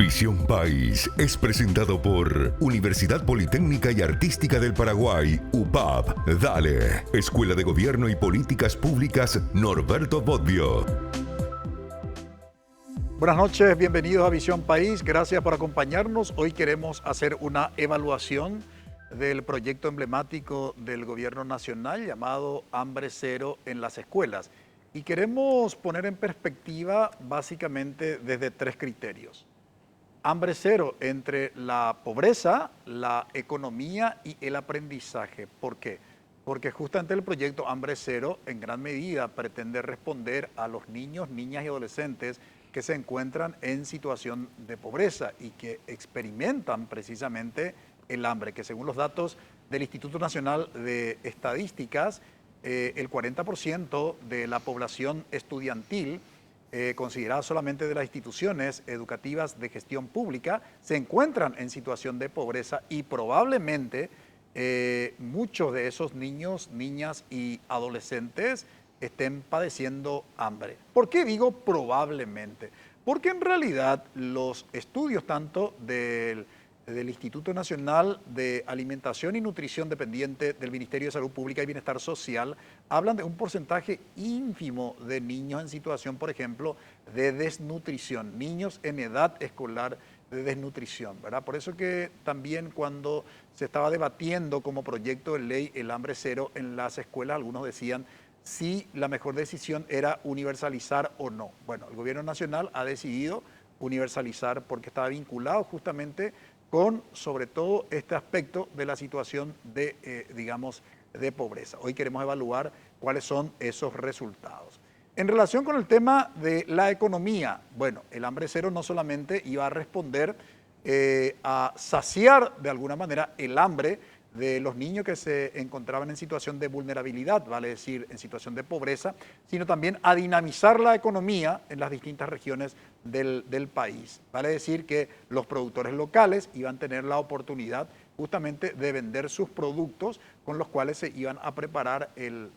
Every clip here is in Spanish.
Visión País es presentado por Universidad Politécnica y Artística del Paraguay, UPAP. Dale, Escuela de Gobierno y Políticas Públicas Norberto Bobbio. Buenas noches, bienvenidos a Visión País, gracias por acompañarnos. Hoy queremos hacer una evaluación del proyecto emblemático del Gobierno Nacional llamado Hambre Cero en las escuelas. Y queremos poner en perspectiva básicamente desde tres criterios. Hambre cero entre la pobreza, la economía y el aprendizaje. ¿Por qué? Porque justamente el proyecto Hambre Cero en gran medida pretende responder a los niños, niñas y adolescentes que se encuentran en situación de pobreza y que experimentan precisamente el hambre, que según los datos del Instituto Nacional de Estadísticas, el 40% de la población estudiantil considerada solamente de las instituciones educativas de gestión pública, se encuentran en situación de pobreza y probablemente muchos de esos niños, niñas y adolescentes estén padeciendo hambre. ¿Por qué digo probablemente? Porque en realidad los estudios tanto del Instituto Nacional de Alimentación y Nutrición dependiente del Ministerio de Salud Pública y Bienestar Social hablan de un porcentaje ínfimo de niños en situación, por ejemplo, de desnutrición, niños en edad escolar de desnutrición, ¿verdad? Por eso que también cuando se estaba debatiendo como proyecto de ley el hambre cero en las escuelas, algunos decían si la mejor decisión era universalizar o no. Bueno, el Gobierno Nacional ha decidido universalizar porque estaba vinculado justamente con sobre todo este aspecto de la situación de, de pobreza. Hoy queremos evaluar cuáles son esos resultados. En relación con el tema de la economía, bueno, el hambre cero no solamente iba a responder a saciar de alguna manera el hambre de los niños que se encontraban en situación de vulnerabilidad, vale decir, en situación de pobreza, sino también a dinamizar la economía en las distintas regiones del país. Vale decir que los productores locales iban a tener la oportunidad justamente de vender sus productos con los cuales se iban a preparar el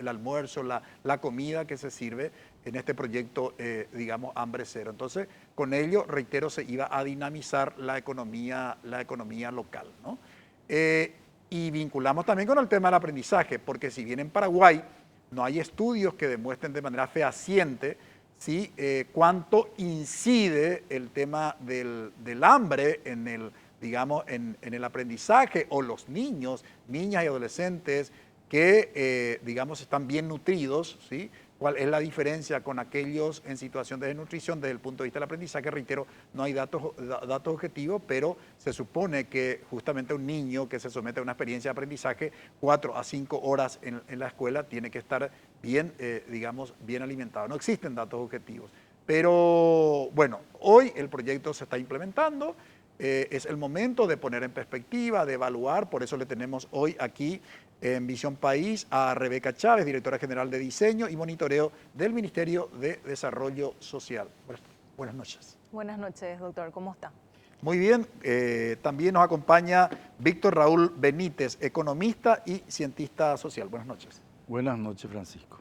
almuerzo, la comida que se sirve en este proyecto, Hambre Cero. Entonces, con ello, reitero, se iba a dinamizar la economía local, ¿no? Y vinculamos también con el tema del aprendizaje, porque si bien en Paraguay no hay estudios que demuestren de manera fehaciente ¿sí? Cuánto incide el tema del hambre en el aprendizaje, o los niños, niñas y adolescentes que, están bien nutridos, ¿sí? ¿Cuál es la diferencia con aquellos en situación de desnutrición desde el punto de vista del aprendizaje? Reitero, no hay datos objetivos, pero se supone que justamente un niño que se somete a una experiencia de aprendizaje 4 a 5 horas en la escuela tiene que estar bien, bien alimentado. No existen datos objetivos. Pero bueno, hoy el proyecto se está implementando. Es el momento de poner en perspectiva, de evaluar, por eso le tenemos hoy aquí en Visión País a Rebeca Chávez, directora general de Diseño y Monitoreo del Ministerio de Desarrollo Social. Buenas noches. Buenas noches, doctor. ¿Cómo está? Muy bien. También nos acompaña Víctor Raúl Benítez, economista y cientista social. Buenas noches. Buenas noches, Francisco.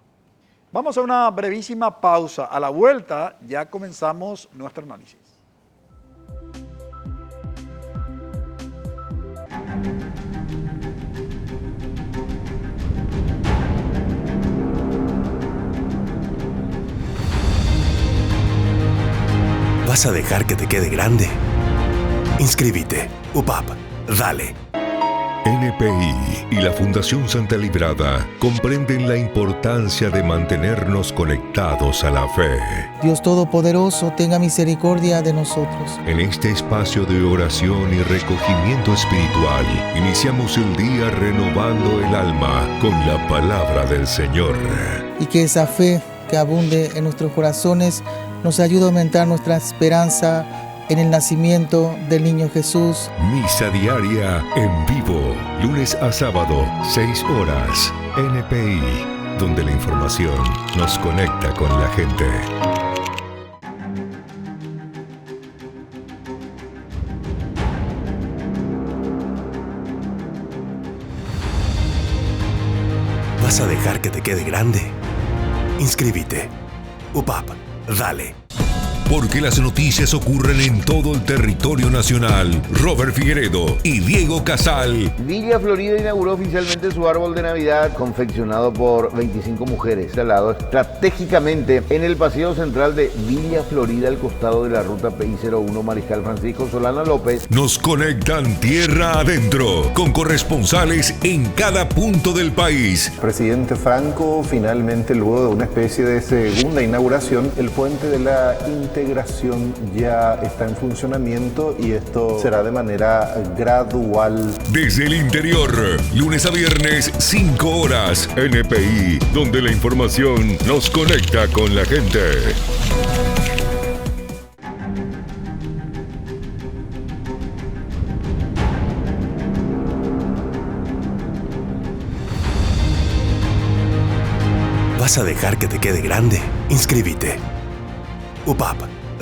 Vamos a una brevísima pausa. A la vuelta ya comenzamos nuestro análisis. ¿Vas a dejar que te quede grande? Inscríbete. UPAP. Dale. NPI y la Fundación Santa Librada comprenden la importancia de mantenernos conectados a la fe. Dios Todopoderoso, tenga misericordia de nosotros. En este espacio de oración y recogimiento espiritual, iniciamos el día renovando el alma con la palabra del Señor. Y que esa fe que abunde en nuestros corazones nos ayude a aumentar nuestra esperanza en el nacimiento del niño Jesús. Misa diaria en vivo, lunes a sábado, 6 horas. NPI, donde la información nos conecta con la gente. ¿Vas a dejar que te quede grande? Inscríbete. UPAP. Dale. porque las noticias ocurren en todo el territorio nacional. Robert Figueredo y Diego Casal. Villa Florida inauguró oficialmente su árbol de Navidad, confeccionado por 25 mujeres, instalado estratégicamente en el pasillo central de Villa Florida, al costado de la ruta PI-01 Mariscal Francisco Solano López. Nos conectan tierra adentro, con corresponsales en cada punto del país. Presidente Franco, finalmente, luego de una especie de segunda inauguración, el puente de la integración ya está en funcionamiento y esto será de manera gradual. Desde el interior, lunes a viernes, 5 horas, NPI, donde la información nos conecta con la gente. ¿Vas a dejar que te quede grande? Inscríbete. UPAP,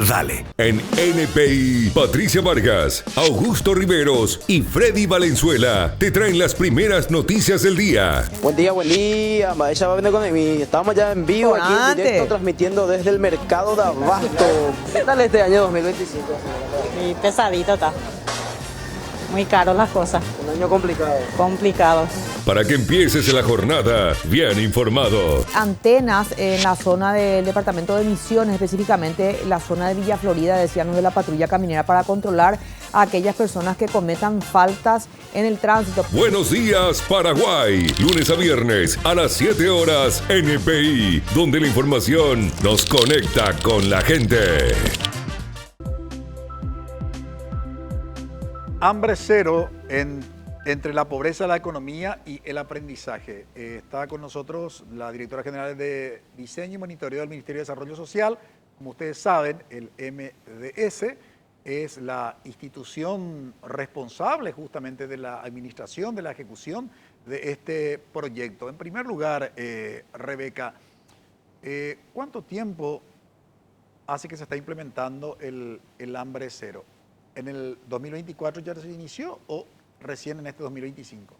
dale. En NPI, Patricia Vargas, Augusto Riveros y Freddy Valenzuela te traen las primeras noticias del día. Buen día, Maesha va a venir con mí. Estamos ya en vivo aquí en directo, transmitiendo desde el mercado de Abasto. ¿Qué tal este año 2025? Y pesadito está. Muy caro las cosas. Un año complicado. Complicados. Para que empieces la jornada bien informado. Antenas en la zona del departamento de Misiones, específicamente la zona de Villa Florida, decían de la patrulla caminera, para controlar a aquellas personas que cometan faltas en el tránsito. Buenos días, Paraguay. Lunes a viernes a las 7 horas, NPI, donde la información nos conecta con la gente. Hambre cero entre la pobreza, la economía y el aprendizaje. Está con nosotros la directora general de Diseño y Monitoreo del Ministerio de Desarrollo Social. Como ustedes saben, el MDS es la institución responsable justamente de la administración, de la ejecución de este proyecto. En primer lugar, Rebeca, ¿cuánto tiempo hace que se está implementando el hambre cero? ¿En el 2024 ya se inició o recién en este 2025?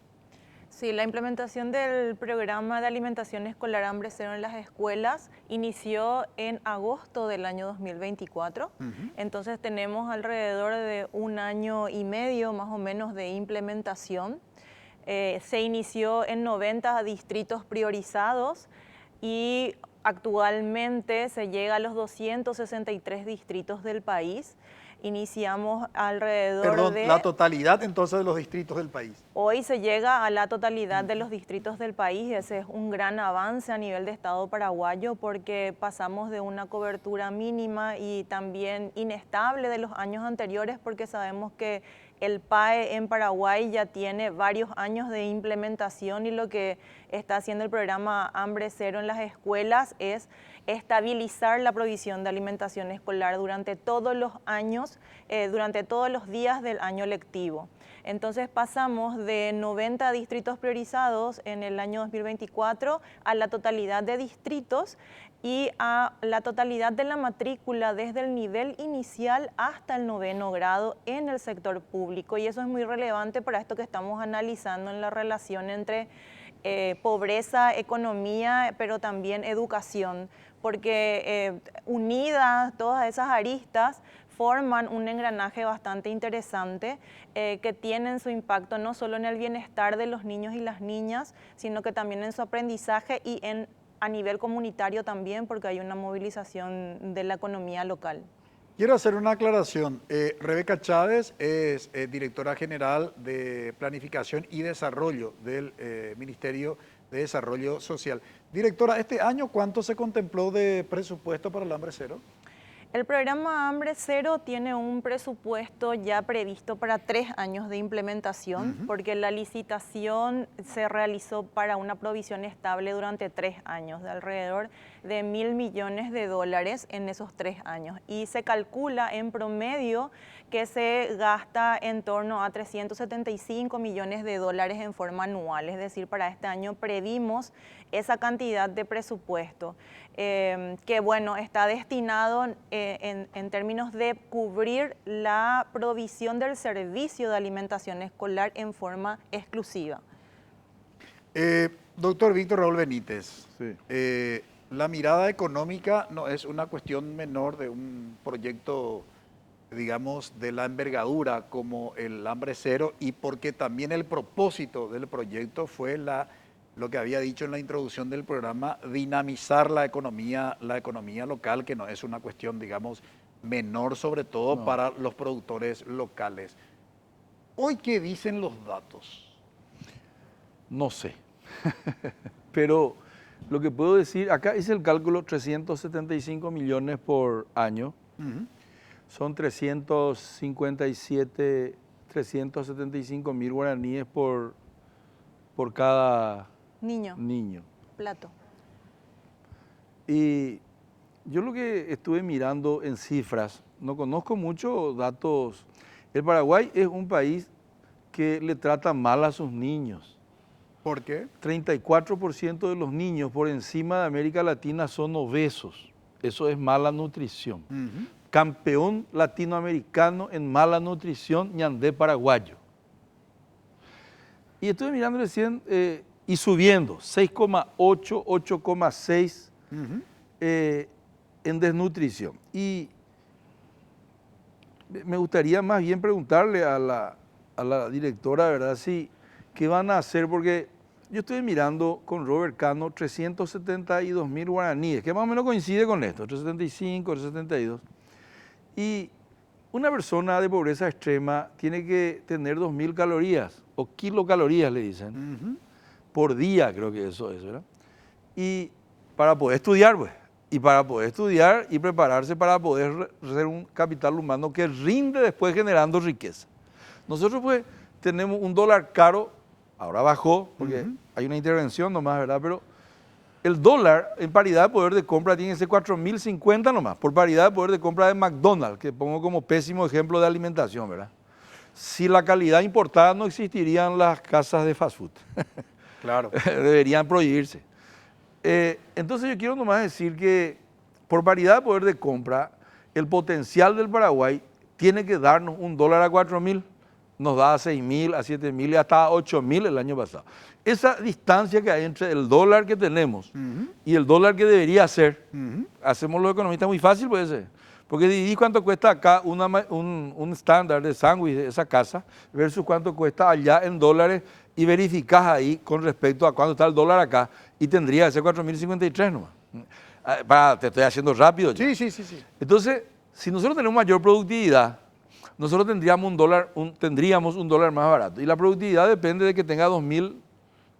Sí, la implementación del programa de alimentación escolar hambre cero en las escuelas inició en agosto del año 2024. Entonces tenemos alrededor de 1 año y medio más o menos de implementación. Se inició en 90 distritos priorizados y actualmente se llega a los 263 distritos del país. Iniciamos alrededor de... la totalidad entonces de los distritos del país. Hoy se llega a la totalidad de los distritos del país. Ese es un gran avance a nivel de Estado paraguayo porque pasamos de una cobertura mínima y también inestable de los años anteriores, porque sabemos que el PAE en Paraguay ya tiene varios años de implementación y lo que está haciendo el programa Hambre Cero en las escuelas es estabilizar la provisión de alimentación escolar durante todos los años, durante todos los días del año lectivo. Entonces pasamos de 90 distritos priorizados en el año 2024 a la totalidad de distritos y a la totalidad de la matrícula desde el nivel inicial hasta el 9º grado en el sector público. Y eso es muy relevante para esto que estamos analizando en la relación entre pobreza, economía, pero también educación, porque unidas todas esas aristas forman un engranaje bastante interesante que tienen su impacto no solo en el bienestar de los niños y las niñas, sino que también en su aprendizaje y a nivel comunitario también, porque hay una movilización de la economía local. Quiero hacer una aclaración. Rebeca Chávez es directora general de Planificación y Desarrollo del Ministerio de Desarrollo Social. Directora, ¿este año cuánto se contempló de presupuesto para el hambre cero? El programa Hambre Cero tiene un presupuesto ya previsto para 3 años de implementación, porque la licitación se realizó para una provisión estable durante 3 años, de alrededor de $1.000 millones en esos 3 años. Y se calcula en promedio que se gasta en torno a $375 millones en forma anual. Es decir, para este año previmos esa cantidad de presupuesto, que bueno, está destinado en términos de cubrir la provisión del servicio de alimentación escolar en forma exclusiva. Doctor Víctor Raúl Benítez, Sí. La mirada económica no es una cuestión menor de un proyecto, digamos, de la envergadura como el Hambre Cero, y porque también el propósito del proyecto fue lo que había dicho en la introducción del programa, dinamizar la economía local, que no es una cuestión, digamos, menor, sobre todo para los productores locales. Hoy, ¿qué dicen los datos? No sé, pero lo que puedo decir, acá hice el cálculo, 375 millones por año, son 375 mil guaraníes por cada niño. Plato. Y yo lo que estuve mirando en cifras, no conozco muchos datos. El Paraguay es un país que le trata mal a sus niños. ¿Por qué? 34% de los niños por encima de América Latina son obesos. Eso es mala nutrición. Campeón latinoamericano en mala nutrición, Ñandé paraguayo. Y estuve mirando recién y subiendo, 6,8, 8,6 en desnutrición. Y me gustaría más bien preguntarle a la directora, ¿verdad? Si, ¿qué van a hacer? Porque yo estoy mirando con Robert Cano 372 mil guaraníes, que más o menos coincide con esto, 375, 372. Y una persona de pobreza extrema tiene que tener 2.000 calorías, o kilocalorías le dicen, por día, creo que eso es, ¿verdad? Y para poder estudiar, pues, y para poder estudiar y prepararse para poder ser un capital humano que rinde después generando riqueza. Nosotros, pues, tenemos un dólar caro, ahora bajó, porque hay una intervención nomás, ¿verdad? Pero el dólar en paridad de poder de compra tiene que ser 4.050 nomás, por paridad de poder de compra de McDonald's, que pongo como pésimo ejemplo de alimentación, ¿verdad? Si la calidad importada no existirían las casas de fast food. Claro. Deberían prohibirse. Entonces yo quiero nomás decir que por paridad de poder de compra, el potencial del Paraguay tiene que darnos un dólar a 4.000, nos da a 6.000, a 7.000 y hasta a 8.000 el año pasado. Esa distancia que hay entre el dólar que tenemos y el dólar que debería ser, hacemos los economistas muy fácil, puede ser. Porque dividís cuánto cuesta acá un estándar de sándwich de esa casa versus cuánto cuesta allá en dólares y verificás ahí con respecto a cuánto está el dólar acá y tendría que ser 4.053 nomás. Te estoy haciendo rápido ya. Sí. Entonces, si nosotros tenemos mayor productividad, nosotros tendríamos un dólar más barato. Y la productividad depende de que tenga 2.000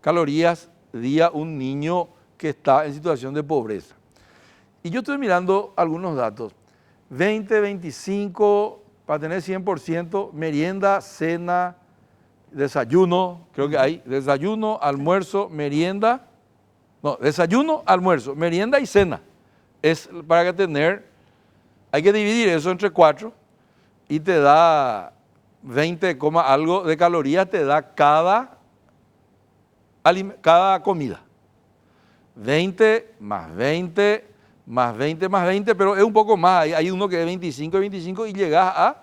calorías día un niño que está en situación de pobreza. Y yo estoy mirando algunos datos. 20, 25, para tener 100%, merienda, cena, desayuno, creo que hay desayuno, almuerzo, merienda. No, desayuno, almuerzo, merienda y cena. Es para que tener, hay que dividir eso entre 4 y te da 20, algo de calorías, te da cada comida. 20 más 20 más 20 más 20, pero es un poco más. Hay uno que es 25 y 25 y llegas a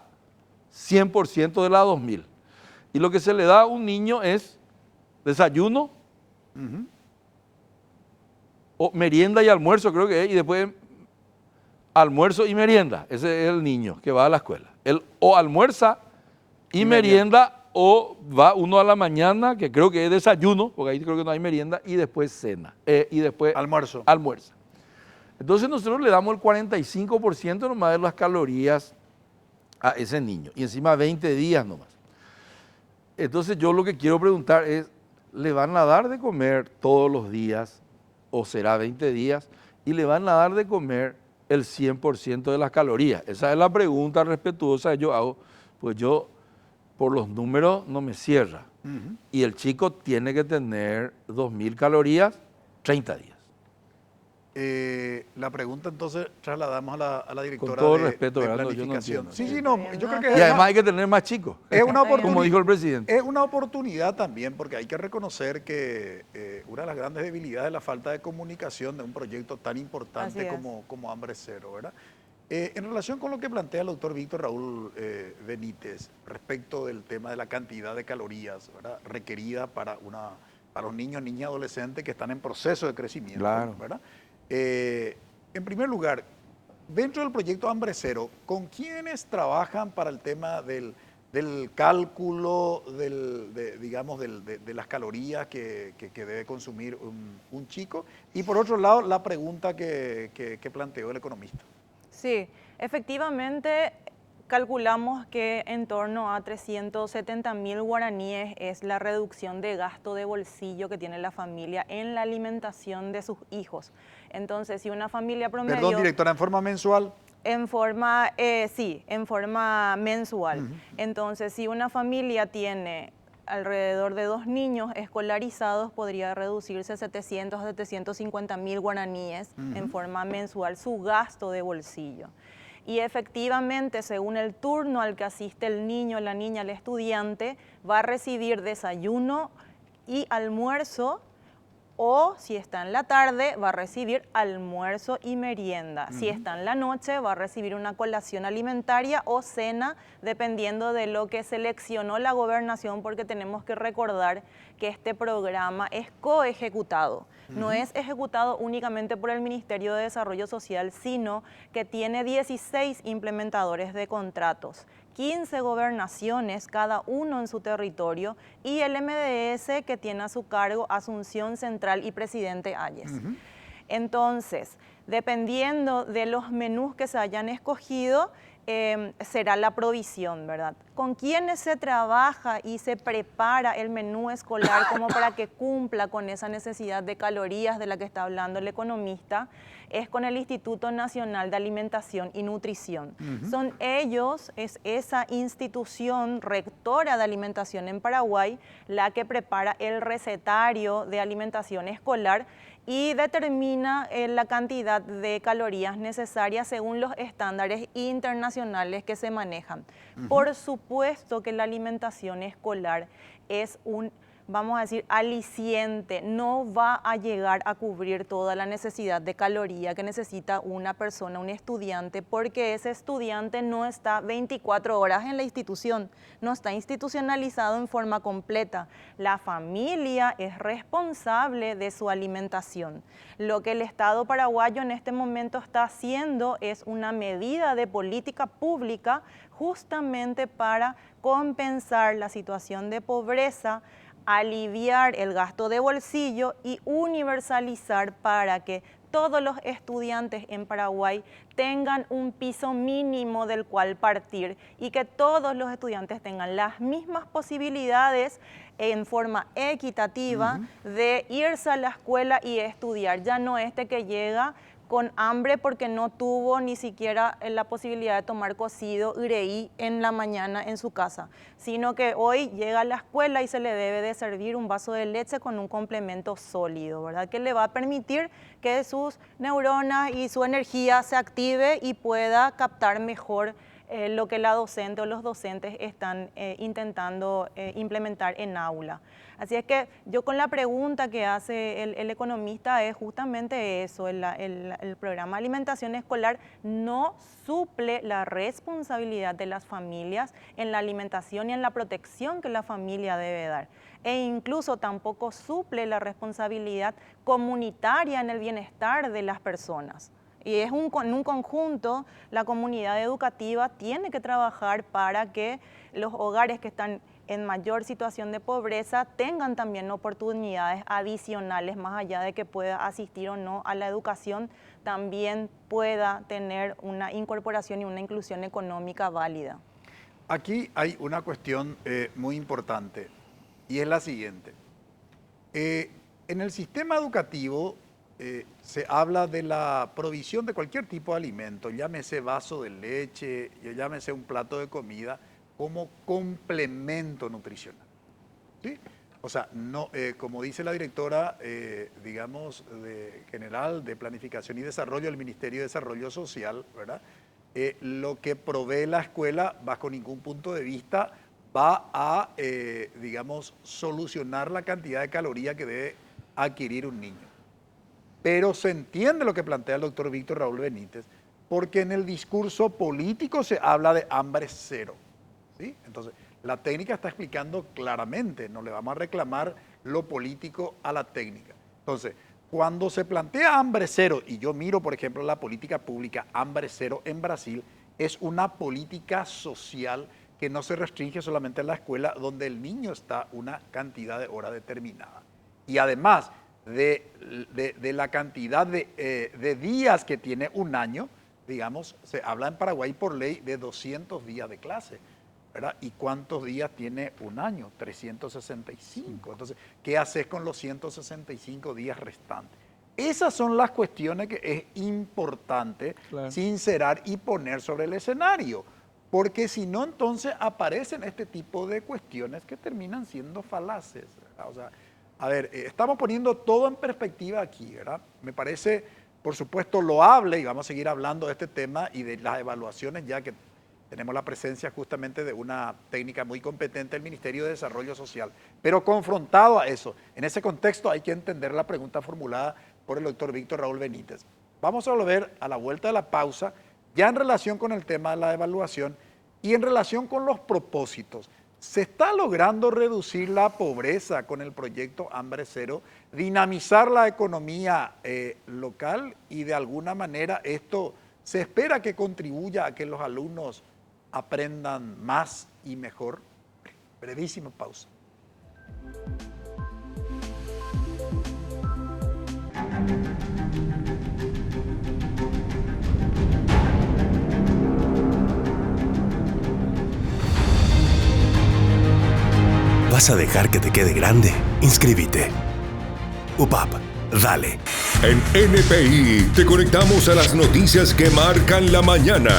100% de las 2.000. Y lo que se le da a un niño es desayuno, o merienda y almuerzo, creo que es, y después almuerzo y merienda. Ese es el niño que va a la escuela. Él o almuerza y merienda, o va uno a la mañana, que creo que es desayuno, porque ahí creo que no hay merienda, y después cena. Y después almuerza. Entonces nosotros le damos el 45% nomás de las calorías a ese niño, y encima 20 días nomás. Entonces yo lo que quiero preguntar es, ¿le van a dar de comer todos los días, o será 20 días, y le van a dar de comer el 100% de las calorías? Esa es la pregunta respetuosa que yo hago, pues yo por los números no me cierra. Y el chico tiene que tener 2.000 calorías 30 días. La pregunta entonces trasladamos a la directora con todo de respeto, de ¿verdad? planificación. Yo no entiendo. Sí, no, yo creo que Y además hay que tener más chicos, es una oportunidad, como dijo el presidente. Es una oportunidad también, porque hay que reconocer que una de las grandes debilidades es la falta de comunicación de un proyecto tan importante como Hambre Cero, ¿verdad? En relación con lo que plantea el doctor Víctor Raúl Benítez respecto del tema de la cantidad de calorías, ¿verdad?, requerida para los niños, niñas y adolescentes que están en proceso de crecimiento, Claro. ¿verdad? En primer lugar, dentro del proyecto Hambre Cero, ¿con quiénes trabajan para el tema del cálculo de las calorías que debe consumir un chico? Y por otro lado, la pregunta que planteó el economista. Sí, efectivamente calculamos que en torno a 370.000 guaraníes es la reducción de gasto de bolsillo que tiene la familia en la alimentación de sus hijos. Entonces, si una familia promedio... Perdón, directora, ¿en forma mensual? Sí, en forma mensual. Entonces, si una familia tiene alrededor de 2 niños escolarizados, podría reducirse 700 a 750.000 guaraníes en forma mensual su gasto de bolsillo. Y efectivamente, según el turno al que asiste el niño, la niña, el estudiante, va a recibir desayuno y almuerzo, o si está en la tarde, va a recibir almuerzo y merienda. Si está en la noche, va a recibir una colación alimentaria o cena, dependiendo de lo que seleccionó la gobernación, porque tenemos que recordar que este programa es coejecutado. No es ejecutado únicamente por el Ministerio de Desarrollo Social, sino que tiene 16 implementadores de contratos, 15 gobernaciones, cada uno en su territorio, y el MDS que tiene a su cargo Asunción Central y Presidente Hayes. Entonces, dependiendo de los menús que se hayan escogido, será la provisión, ¿verdad? ¿Con quiénes se trabaja y se prepara el menú escolar como para que cumpla con esa necesidad de calorías de la que está hablando el economista? Es con el Instituto Nacional de Alimentación y Nutrición. Son ellos, es esa institución rectora de alimentación en Paraguay, la que prepara el recetario de alimentación escolar y determina la cantidad de calorías necesarias según los estándares internacionales que se manejan. Por supuesto que la alimentación escolar es un, vamos a decir, aliciente, no va a llegar a cubrir toda la necesidad de caloría que necesita una persona, un estudiante, porque ese estudiante no está 24 horas en la institución, no está institucionalizado en forma completa. La familia es responsable de su alimentación. Lo que el Estado paraguayo en este momento está haciendo es una medida de política pública justamente para compensar la situación de pobreza, aliviar el gasto de bolsillo y universalizar para que todos los estudiantes en Paraguay tengan un piso mínimo del cual partir y que todos los estudiantes tengan las mismas posibilidades en forma equitativa de irse a la escuela y estudiar. Ya no que llega con hambre porque no tuvo ni siquiera la posibilidad de tomar cocido ureí en la mañana en su casa, sino que hoy llega a la escuela y se le debe de servir un vaso de leche con un complemento sólido, ¿verdad? Que le va a permitir que sus neuronas y su energía se active y pueda captar mejor lo que la docente o los docentes están intentando implementar en aula. Así es que yo con la pregunta que hace el economista es justamente eso, el programa de alimentación escolar no suple la responsabilidad de las familias en la alimentación y en la protección que la familia debe dar. E incluso tampoco suple la responsabilidad comunitaria en el bienestar de las personas. Y es en un conjunto, la comunidad educativa tiene que trabajar para que los hogares que están en mayor situación de pobreza tengan también oportunidades adicionales, más allá de que pueda asistir o no a la educación, también pueda tener una incorporación y una inclusión económica válida. Aquí hay una cuestión muy importante y es la siguiente. En el sistema educativo se habla de la provisión de cualquier tipo de alimento, llámese vaso de leche, llámese un plato de comida, como complemento nutricional. ¿Sí? O sea, no, como dice la directora, digamos, general de Planificación y Desarrollo del Ministerio de Desarrollo Social, ¿verdad? Lo que provee la escuela, bajo ningún punto de vista, va a, digamos, solucionar la cantidad de calorías que debe adquirir un niño. Pero se entiende lo que plantea el doctor Víctor Raúl Benítez, porque en el discurso político se habla de hambre cero. ¿Sí? Entonces, la técnica está explicando claramente, no le vamos a reclamar lo político a la técnica. Entonces, cuando se plantea hambre cero, y yo miro, por ejemplo, la política pública hambre cero en Brasil, es una política social que no se restringe solamente a la escuela, donde el niño está una cantidad de horas determinada. Y además de la cantidad de días que tiene un año, digamos, se habla en Paraguay por ley de 200 días de clase, ¿verdad? ¿Y cuántos días tiene un año? 365. Entonces, ¿qué haces con los 165 días restantes? Esas son las cuestiones que es importante sincerar y poner sobre el escenario, porque si no, entonces aparecen este tipo de cuestiones que terminan siendo falaces, ¿verdad? O sea, a ver, estamos poniendo todo en perspectiva aquí, ¿verdad? Me parece, por supuesto, loable, y vamos a seguir hablando de este tema y de las evaluaciones, ya que tenemos la presencia justamente de una técnica muy competente del Ministerio de Desarrollo Social. Pero confrontado a eso, en ese contexto hay que entender la pregunta formulada por el doctor Víctor Raúl Benítez. Vamos a volver a la vuelta de la pausa, ya en relación con el tema de la evaluación y en relación con los propósitos. ¿Se está logrando reducir la pobreza con el proyecto Hambre Cero, dinamizar la economía local y de alguna manera esto se espera que contribuya a que los alumnos aprendan más y mejor? Brevísima pausa. ¿Vas a dejar que te quede grande? Inscríbete. UPAP, dale. En NPI te conectamos a las noticias que marcan la mañana.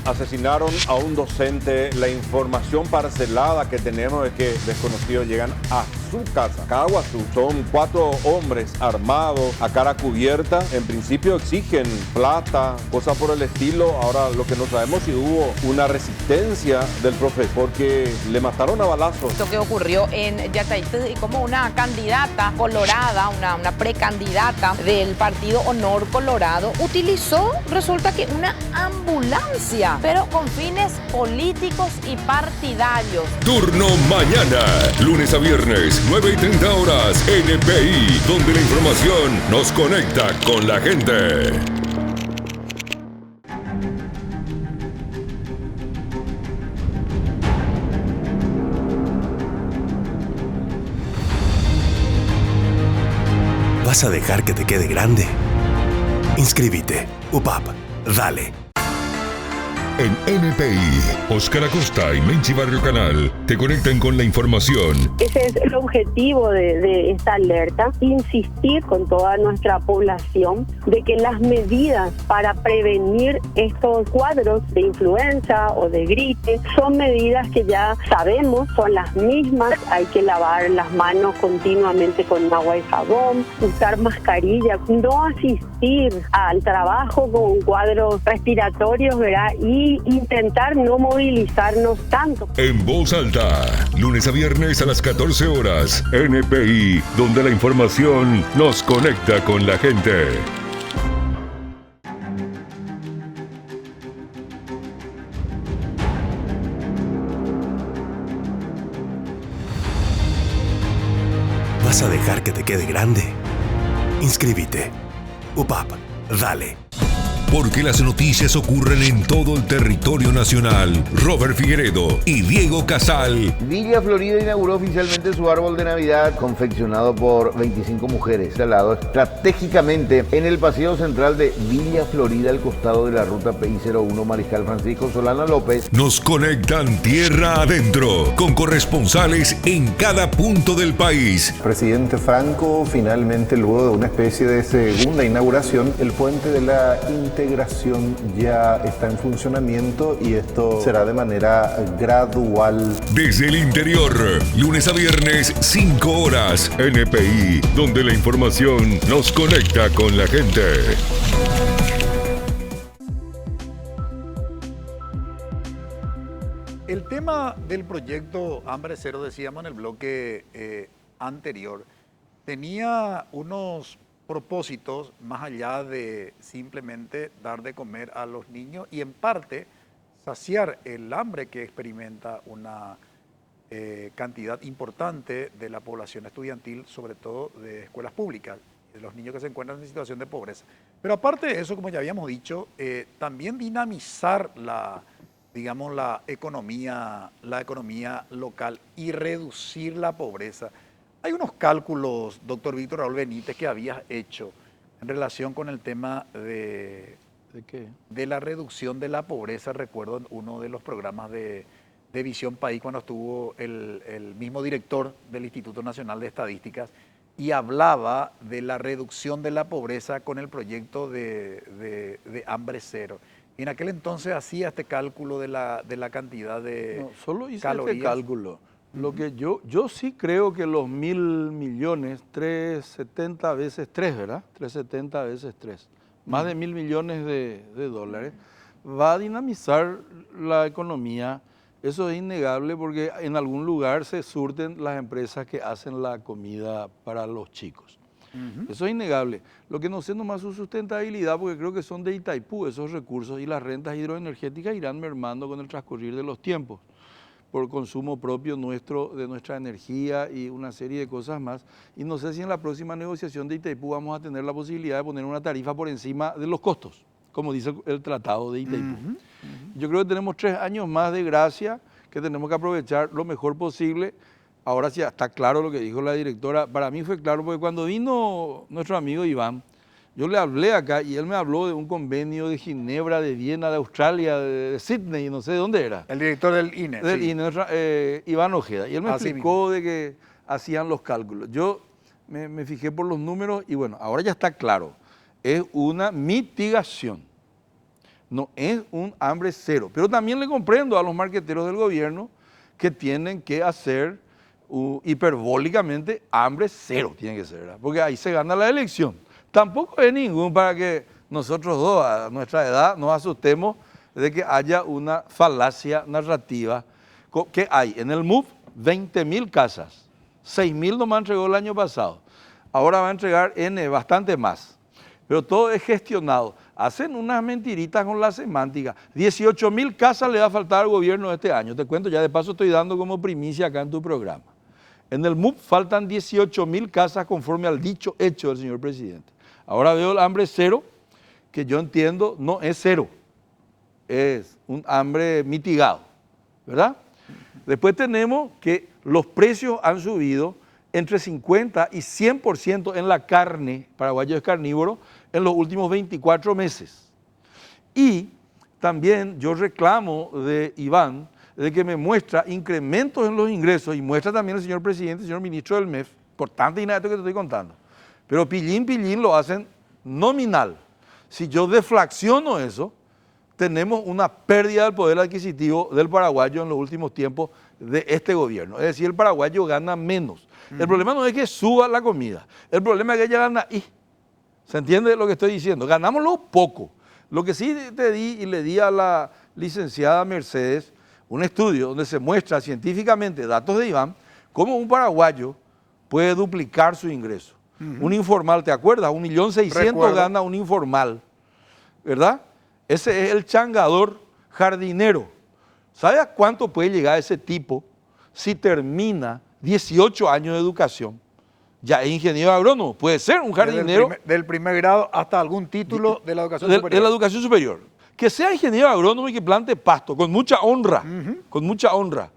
Asesinaron a un docente. La información parcelada que tenemos es que desconocidos llegan a su casa, Caguazú. Son 4 hombres armados a cara cubierta. En principio exigen plata, cosas por el estilo. Ahora lo que no sabemos si hubo una resistencia del profesor, porque le mataron a balazos. Esto que ocurrió en Yataití, y como una candidata colorada, una precandidata del Partido Honor Colorado, utilizó, resulta que una ambulancia, pero con fines políticos y partidarios. Turno mañana, lunes a viernes, 9:30 horas, NPI, donde la información nos conecta con la gente. ¿Vas a dejar que te quede grande? Inscríbete. UPAP, dale. En NPI, Óscar Acosta y Menchi Barrio Canal te conectan con la información. Ese es el objetivo de esta alerta, insistir con toda nuestra población de que las medidas para prevenir estos cuadros de influenza o de gripe son medidas que ya sabemos, son las mismas. Hay que lavar las manos continuamente con agua y jabón, usar mascarilla, no asistir al trabajo con cuadros respiratorios, ¿verdad? Y intentar no movilizarnos tanto. En voz alta, lunes a viernes a las 14 horas, NPI, donde la información nos conecta con la gente. ¿Vas a dejar que te quede grande? Inscríbete. UPAP, dale. Porque las noticias ocurren en todo el territorio nacional. Robert Figueredo y Diego Casal. Villa Florida inauguró oficialmente su árbol de Navidad, confeccionado por 25 mujeres, instalado estratégicamente en el pasillo central de Villa Florida, al costado de la ruta PI01 Mariscal Francisco Solano López. Nos conectan tierra adentro, con corresponsales en cada punto del país. Presidente Franco, finalmente, luego de una especie de segunda inauguración, el puente de la integración ya está en funcionamiento y esto será de manera gradual. Desde el interior, lunes a viernes, 5 horas, NPI, donde la información nos conecta con la gente. El tema del proyecto Hambre Cero, decíamos en el bloque anterior, tenía unos propósitos más allá de simplemente dar de comer a los niños y en parte saciar el hambre que experimenta una cantidad importante de la población estudiantil, sobre todo de escuelas públicas. los niños que se encuentran en situación de pobreza. Pero aparte de eso, como ya habíamos dicho, también dinamizar digamos, la economía local y reducir la pobreza. Hay unos cálculos, doctor Víctor Raúl Benítez, que habías hecho en relación con el tema ¿De qué? de la reducción de la pobreza. Recuerdo en uno de los programas de Visión País, cuando estuvo el mismo director del Instituto Nacional de Estadísticas, y hablaba de la reducción de la pobreza con el proyecto de Hambre Cero. Y en aquel entonces hacía este cálculo de la cantidad de No, solo hice calorías. este cálculo. Lo que yo sí creo que los 1.000 millones, 370 veces 3, ¿verdad? 370 veces 3, más de 1.000 millones de dólares, va a dinamizar la economía. Eso es innegable porque en algún lugar se surten las empresas que hacen la comida para los chicos. Eso es innegable. Lo que no sé nomás su sustentabilidad, porque creo que son de Itaipú esos recursos, y las rentas hidroenergéticas irán mermando con el transcurrir de los tiempos por consumo propio nuestro, de nuestra energía y una serie de cosas más. Y no sé si en la próxima negociación de Itaipú vamos a tener la posibilidad de poner una tarifa por encima de los costos, como dice el tratado de Itaipú. Yo creo que tenemos 3 años más de gracia que tenemos que aprovechar lo mejor posible. Ahora sí está claro lo que dijo la directora. Para mí fue claro porque cuando vino nuestro amigo Iván, yo le hablé acá y él me habló de un convenio de Ginebra, de Viena, de Australia, de Sydney, no sé de dónde era. El director del INE. Del sí. INE, Iván Ojeda. Y él me Así explicó de que hacían los cálculos. Yo me fijé por los números y bueno, ahora ya está claro. Es una mitigación. No es un hambre cero. Pero también le comprendo a los marqueteros del gobierno que tienen que hacer hiperbólicamente hambre cero, tiene que ser, ¿verdad? Porque ahí se gana la elección. Tampoco es ningún para que nosotros dos, a nuestra edad, nos asustemos de que haya una falacia narrativa. Que hay en el MUF 20.000 casas, 6.000 nomás entregó el año pasado. Ahora va a entregar bastante más. Pero todo es gestionado. Hacen unas mentiritas con la semántica. 18.000 casas le va a faltar al gobierno este año. Te cuento, ya de paso estoy dando como primicia acá en tu programa. En el MUP faltan 18.000 casas conforme al dicho hecho del señor presidente. Ahora veo el hambre cero, que yo entiendo no es cero, es un hambre mitigado, ¿verdad? Después tenemos que los precios han subido entre 50 y 100% en la carne, Paraguayo es carnívoro, en los últimos 24 meses. Y también yo reclamo de Iván de que me muestra incrementos en los ingresos y muestra también el señor presidente, el señor ministro del MEF, por tanto y nada de esto que te estoy contando. Pero pillín lo hacen nominal. Si yo deflaciono eso, tenemos una pérdida del poder adquisitivo del paraguayo en los últimos tiempos de este gobierno. Es decir, el paraguayo gana menos. El problema no es que suba la comida, el problema es que ella gana y. ¿Se entiende lo que estoy diciendo? Ganamos lo poco. Lo que sí te di y le di a la licenciada Mercedes, un estudio donde se muestra científicamente, datos de Iván, cómo un paraguayo puede duplicar su ingreso. Un informal, ¿te acuerdas? 1.600.000 gana un informal, ¿verdad? Ese es el changador jardinero. ¿Sabe a cuánto puede llegar ese tipo si termina 18 años de educación? Ya es ingeniero agrónomo, puede ser un jardinero. Del primer grado hasta algún título de la educación superior. De la educación superior. Que sea ingeniero agrónomo y que plante pasto, con mucha honra, con mucha honra.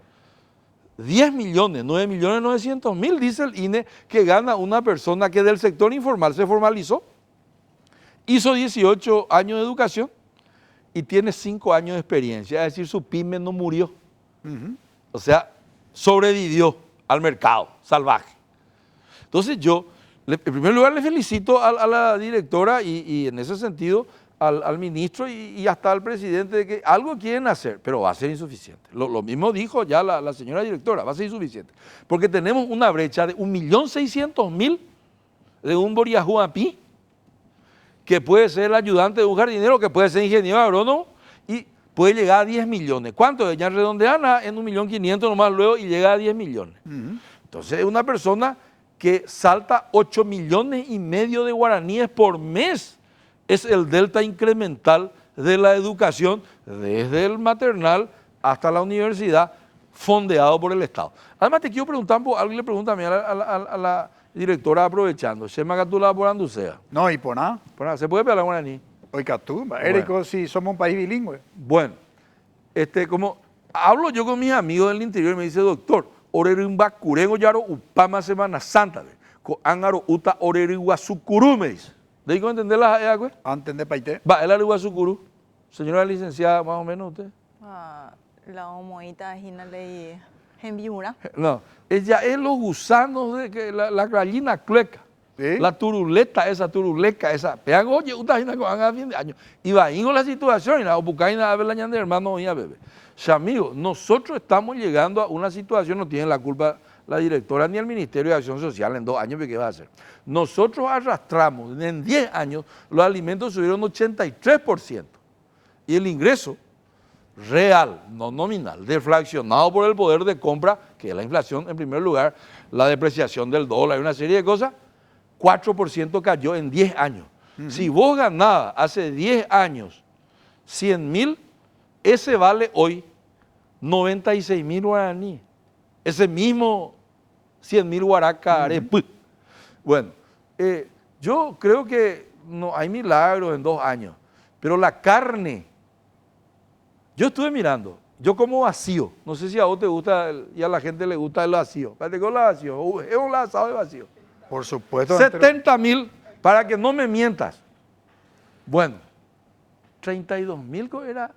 10 millones, 9.900.000, dice el INE, que gana una persona que del sector informal se formalizó, hizo 18 años de educación y tiene 5 años de experiencia, es decir, su pyme no murió. O sea, sobrevivió al mercado salvaje. Entonces yo, en primer lugar, le felicito a la directora y en ese sentido al ministro y hasta al presidente de que algo quieren hacer, pero va a ser insuficiente. Lo mismo dijo ya la señora directora, va a ser insuficiente. Porque tenemos una brecha de 1.600.000 de un boriajuapí, que puede ser el ayudante de un jardinero, que puede ser ingeniero agrónomo y puede llegar a 10 millones. ¿Cuánto? Ella redondean en 1.500.000 nomás luego y llega a 10 millones. Entonces es una persona que salta 8,5 millones de guaraníes por mes. Es el delta incremental de la educación desde el maternal hasta la universidad, fondeado por el Estado. Además te quiero preguntar, alguien le pregunta a mí a la directora, aprovechando. Shema Catula por Anducea. No, y por nada. ¿Se puede hablar guaraní? Oiga tú, Érico, si somos un país bilingüe. Bueno, como hablo yo con mis amigos del interior y me dice, doctor, Orerimba Curengo Yaro Upama Semana Santa, Angaro Uta Oreriguasucurú, me dice. ¿De ahí cómo entender las aguas? ¿Entender paité? Va, el Ariguasucurú. Señora licenciada, más o menos usted. La homoita Gina ley Genviura. No, ella es los gusanos de que la gallina clueca. ¿Sí? La turuleca, esa. Vean, oye, usted Gina con a fin de año. Y va a la situación, y la opucaina a ver la ñande hermano y a bebé. O sea, amigos, nosotros estamos llegando a una situación, no tiene la culpa la directora ni el Ministerio de Acción Social en 2 años, ¿qué va a hacer? Nosotros arrastramos, en 10 años, los alimentos subieron 83%. Y el ingreso real, no nominal, deflacionado por el poder de compra, que es la inflación en primer lugar, la depreciación del dólar y una serie de cosas, 4% cayó en 10 años. Si vos ganabas hace 10 años 100.000, ese vale hoy 96.000 guaraníes. Ese mismo 100.000 guaracas. Bueno, yo creo que no hay milagros en 2 años, pero la carne, yo estuve mirando, yo como vacío, no sé si a vos te gusta y a la gente le gusta el vacío. ¿Para qué es vacío? Es un asado de vacío. Por supuesto. 70.000, para que no me mientas. Bueno, 32.000 era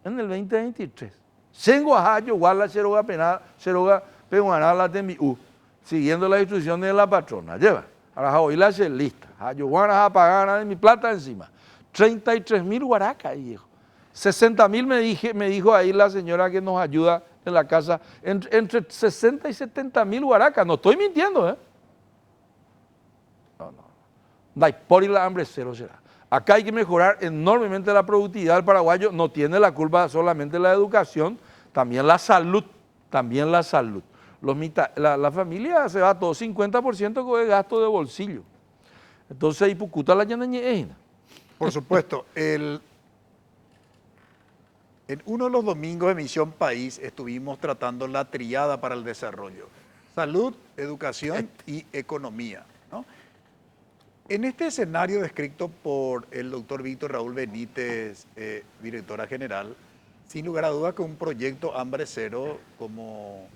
en el 2023. Sengo a yo guala cheroga penal, cheroga peguaná la tembiú, siguiendo las instrucciones de la patrona. Lleva, ahora hoy la lista. Yo guana a pagar de mi plata encima. 33.000 guaracas, hijo. 60.000 me dijo ahí la señora que nos ayuda en la casa, entre 60 y 70.000 guaracas. No estoy mintiendo, ¿eh? No hay por y la hambre cero será. Acá hay que mejorar enormemente la productividad del paraguayo. No tiene la culpa solamente la educación, también la salud, La familia se va todo 50% con el gasto de bolsillo. Entonces, ¿y pucuta la ñaneñeina? Por supuesto. En uno de los domingos de Misión País estuvimos tratando la triada para el desarrollo. Salud, educación y economía, ¿no? En este escenario descrito por el doctor Víctor Raúl Benítez, directora general, sin lugar a duda que un proyecto Hambre Cero como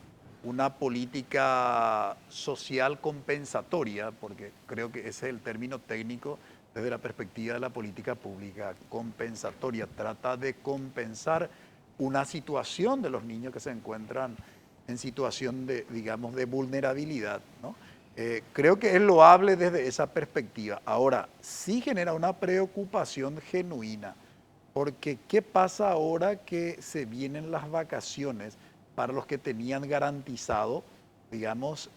una política social compensatoria, porque creo que ese es el término técnico desde la perspectiva de la política pública, compensatoria, trata de compensar una situación de los niños que se encuentran en situación de, digamos, de vulnerabilidad, ¿no? Creo que es loable desde esa perspectiva. Ahora, sí genera una preocupación genuina, porque ¿qué pasa ahora que se vienen las vacaciones para los que tenían garantizado, digamos,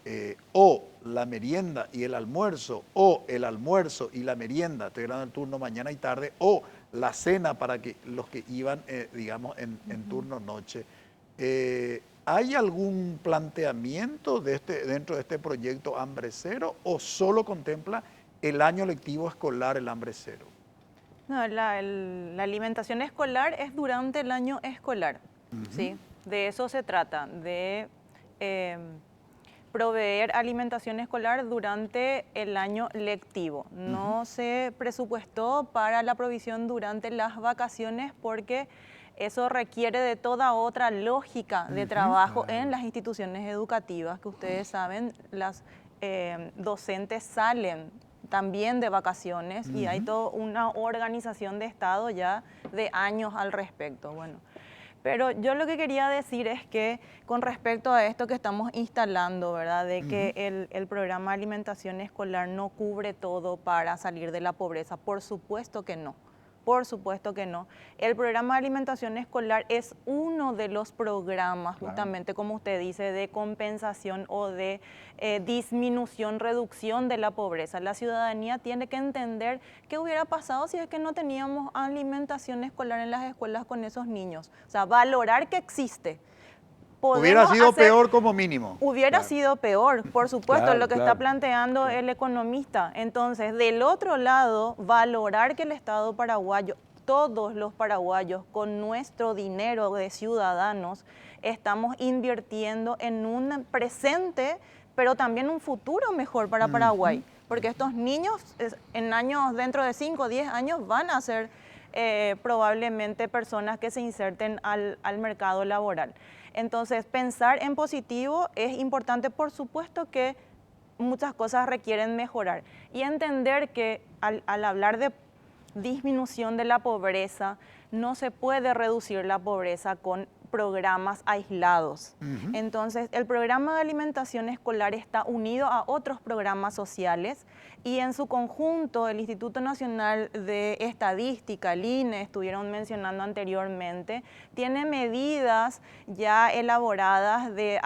o la merienda y el almuerzo, o el almuerzo y la merienda, estoy hablando del turno mañana y tarde, o la cena para que los que iban, digamos, en turno noche? ¿Hay algún planteamiento dentro de este proyecto Hambre Cero o solo contempla el año lectivo escolar el Hambre Cero? No, la alimentación escolar es durante el año escolar, ¿sí? De eso se trata, de proveer alimentación escolar durante el año lectivo. No se presupuestó para la provisión durante las vacaciones porque eso requiere de toda otra lógica de trabajo en las instituciones educativas, que ustedes saben, las docentes salen también de vacaciones y hay toda una organización de Estado ya de años al respecto. Bueno, pero yo lo que quería decir es que con respecto a esto que estamos instalando, ¿verdad? De que el programa de alimentación escolar no cubre todo para salir de la pobreza, por supuesto que no. Por supuesto que no. El programa de alimentación escolar es uno de los programas, justamente como usted dice, de compensación o de disminución, reducción de la pobreza. La ciudadanía tiene que entender qué hubiera pasado si es que no teníamos alimentación escolar en las escuelas con esos niños. O sea, valorar que existe. Hubiera sido peor como mínimo. Hubiera sido peor, por supuesto, lo que está planteando el economista. Entonces, del otro lado, valorar que el Estado paraguayo, todos los paraguayos, con nuestro dinero de ciudadanos, estamos invirtiendo en un presente pero también un futuro mejor para Paraguay, porque estos niños dentro de 5 o 10 años van a ser probablemente personas que se inserten al mercado laboral. Entonces, pensar en positivo es importante, por supuesto que muchas cosas requieren mejorar y entender que al hablar de disminución de la pobreza, no se puede reducir la pobreza con programas aislados. Entonces, el programa de alimentación escolar está unido a otros programas sociales y en su conjunto el Instituto Nacional de Estadística, el INE, estuvieron mencionando anteriormente, tiene medidas ya elaboradas de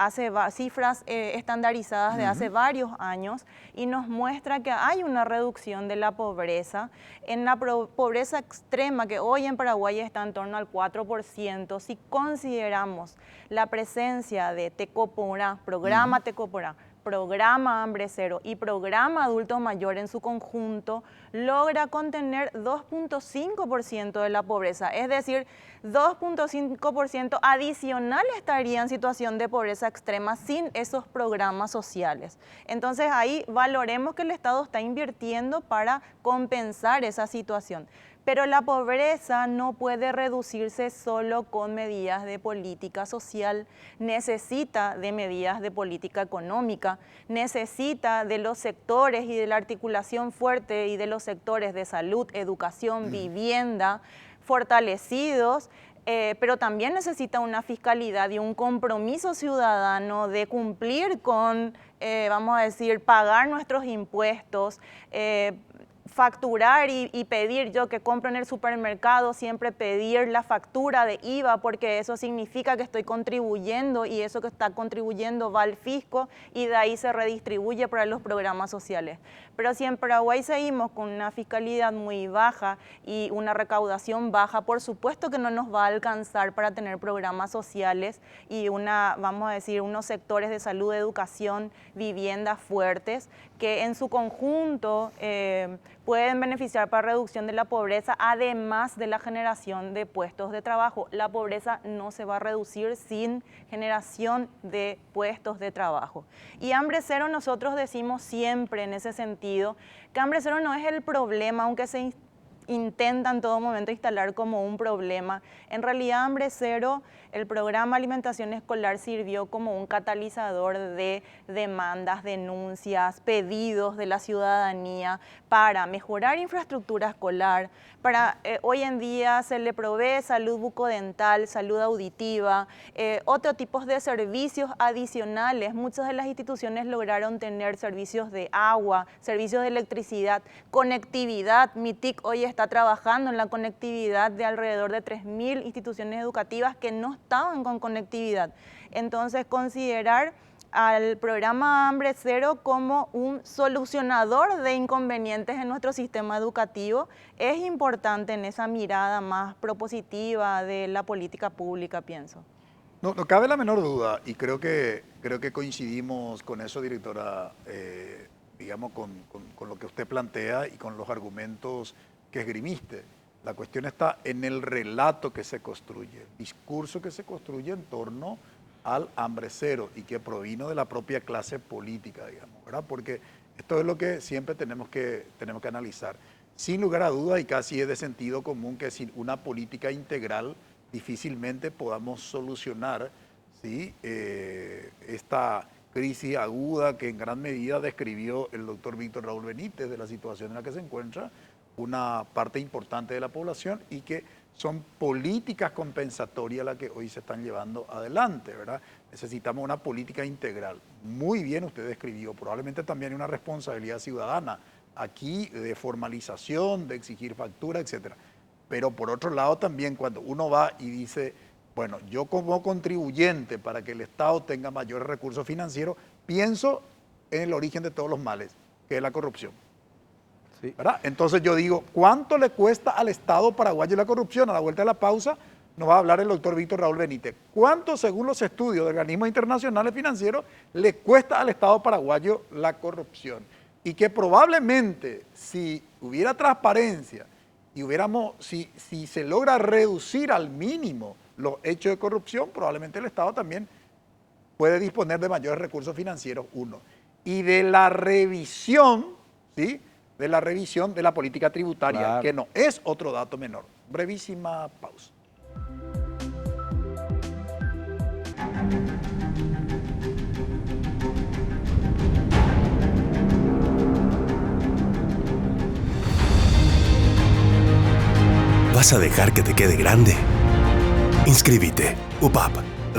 cifras estandarizadas de hace varios años y nos muestra que hay una reducción de la pobreza. En la pobreza extrema, que hoy en Paraguay está en torno al 4%, si consideramos la presencia de Tecoporá, programa Tecoporá, programa Hambre Cero y programa Adulto Mayor en su conjunto, logra contener 2.5% de la pobreza. Es decir, 2.5% adicional estaría en situación de pobreza extrema sin esos programas sociales. Entonces ahí valoremos que el Estado está invirtiendo para compensar esa situación. Pero la pobreza no puede reducirse solo con medidas de política social, necesita de medidas de política económica, necesita de los sectores y de la articulación fuerte y de los sectores de salud, educación, vivienda, fortalecidos, pero también necesita una fiscalidad y un compromiso ciudadano de cumplir con, vamos a decir, pagar nuestros impuestos, facturar y pedir, yo que compro en el supermercado, siempre pedir la factura de IVA, porque eso significa que estoy contribuyendo y eso que está contribuyendo va al fisco y de ahí se redistribuye para los programas sociales. Pero si en Paraguay seguimos con una fiscalidad muy baja y una recaudación baja, por supuesto que no nos va a alcanzar para tener programas sociales y vamos a decir, unos sectores de salud, educación, vivienda fuertes, que en su conjunto pueden beneficiar para reducción de la pobreza, además de la generación de puestos de trabajo. La pobreza no se va a reducir sin generación de puestos de trabajo. Y Hambre Cero, nosotros decimos siempre en ese sentido que Hambre Cero no es el problema, aunque se intenta en todo momento instalar como un problema. En realidad, Hambre Cero, el programa Alimentación Escolar sirvió como un catalizador de demandas, denuncias, pedidos de la ciudadanía para mejorar infraestructura escolar, para hoy en día se le provee salud bucodental, salud auditiva, otros tipos de servicios adicionales. Muchas de las instituciones lograron tener servicios de agua, servicios de electricidad, conectividad. MITIC hoy está trabajando en la conectividad de alrededor de 3.000 instituciones educativas que no estaban con conectividad. Entonces, considerar al programa Hambre Cero como un solucionador de inconvenientes en nuestro sistema educativo es importante en esa mirada más propositiva de la política pública, pienso. No cabe la menor duda y creo que coincidimos con eso, directora, digamos, con lo que usted plantea y con los argumentos que esgrimiste. La cuestión está en el relato que se construye, el discurso que se construye en torno al Hambre Cero y que provino de la propia clase política, digamos, ¿verdad? Porque esto es lo que siempre tenemos que analizar. Sin lugar a duda, y casi es de sentido común, que sin una política integral difícilmente podamos solucionar, ¿sí?, esta crisis aguda que en gran medida describió el doctor Víctor Raúl Benítez, de la situación en la que se encuentra una parte importante de la población y que son políticas compensatorias las que hoy se están llevando adelante, ¿verdad? Necesitamos una política integral. Muy bien usted describió, probablemente también hay una responsabilidad ciudadana aquí de formalización, de exigir factura, etcétera. Pero por otro lado también cuando uno va y dice, bueno, yo como contribuyente para que el Estado tenga mayores recursos financieros, pienso en el origen de todos los males, que es la corrupción. ¿Verdad? Entonces yo digo, ¿cuánto le cuesta al Estado paraguayo la corrupción? A la vuelta de la pausa nos va a hablar el doctor Víctor Raúl Benítez. ¿Cuánto, según los estudios de organismos internacionales financieros, le cuesta al Estado paraguayo la corrupción? Y que probablemente si hubiera transparencia y si se logra reducir al mínimo los hechos de corrupción, probablemente el Estado también puede disponer de mayores recursos financieros, uno. y de la revisión, ¿sí? De la revisión de la política tributaria, Claro. que no es otro dato menor. Brevísima pausa. ¿Vas a dejar que te quede grande? Inscríbete. UPAP.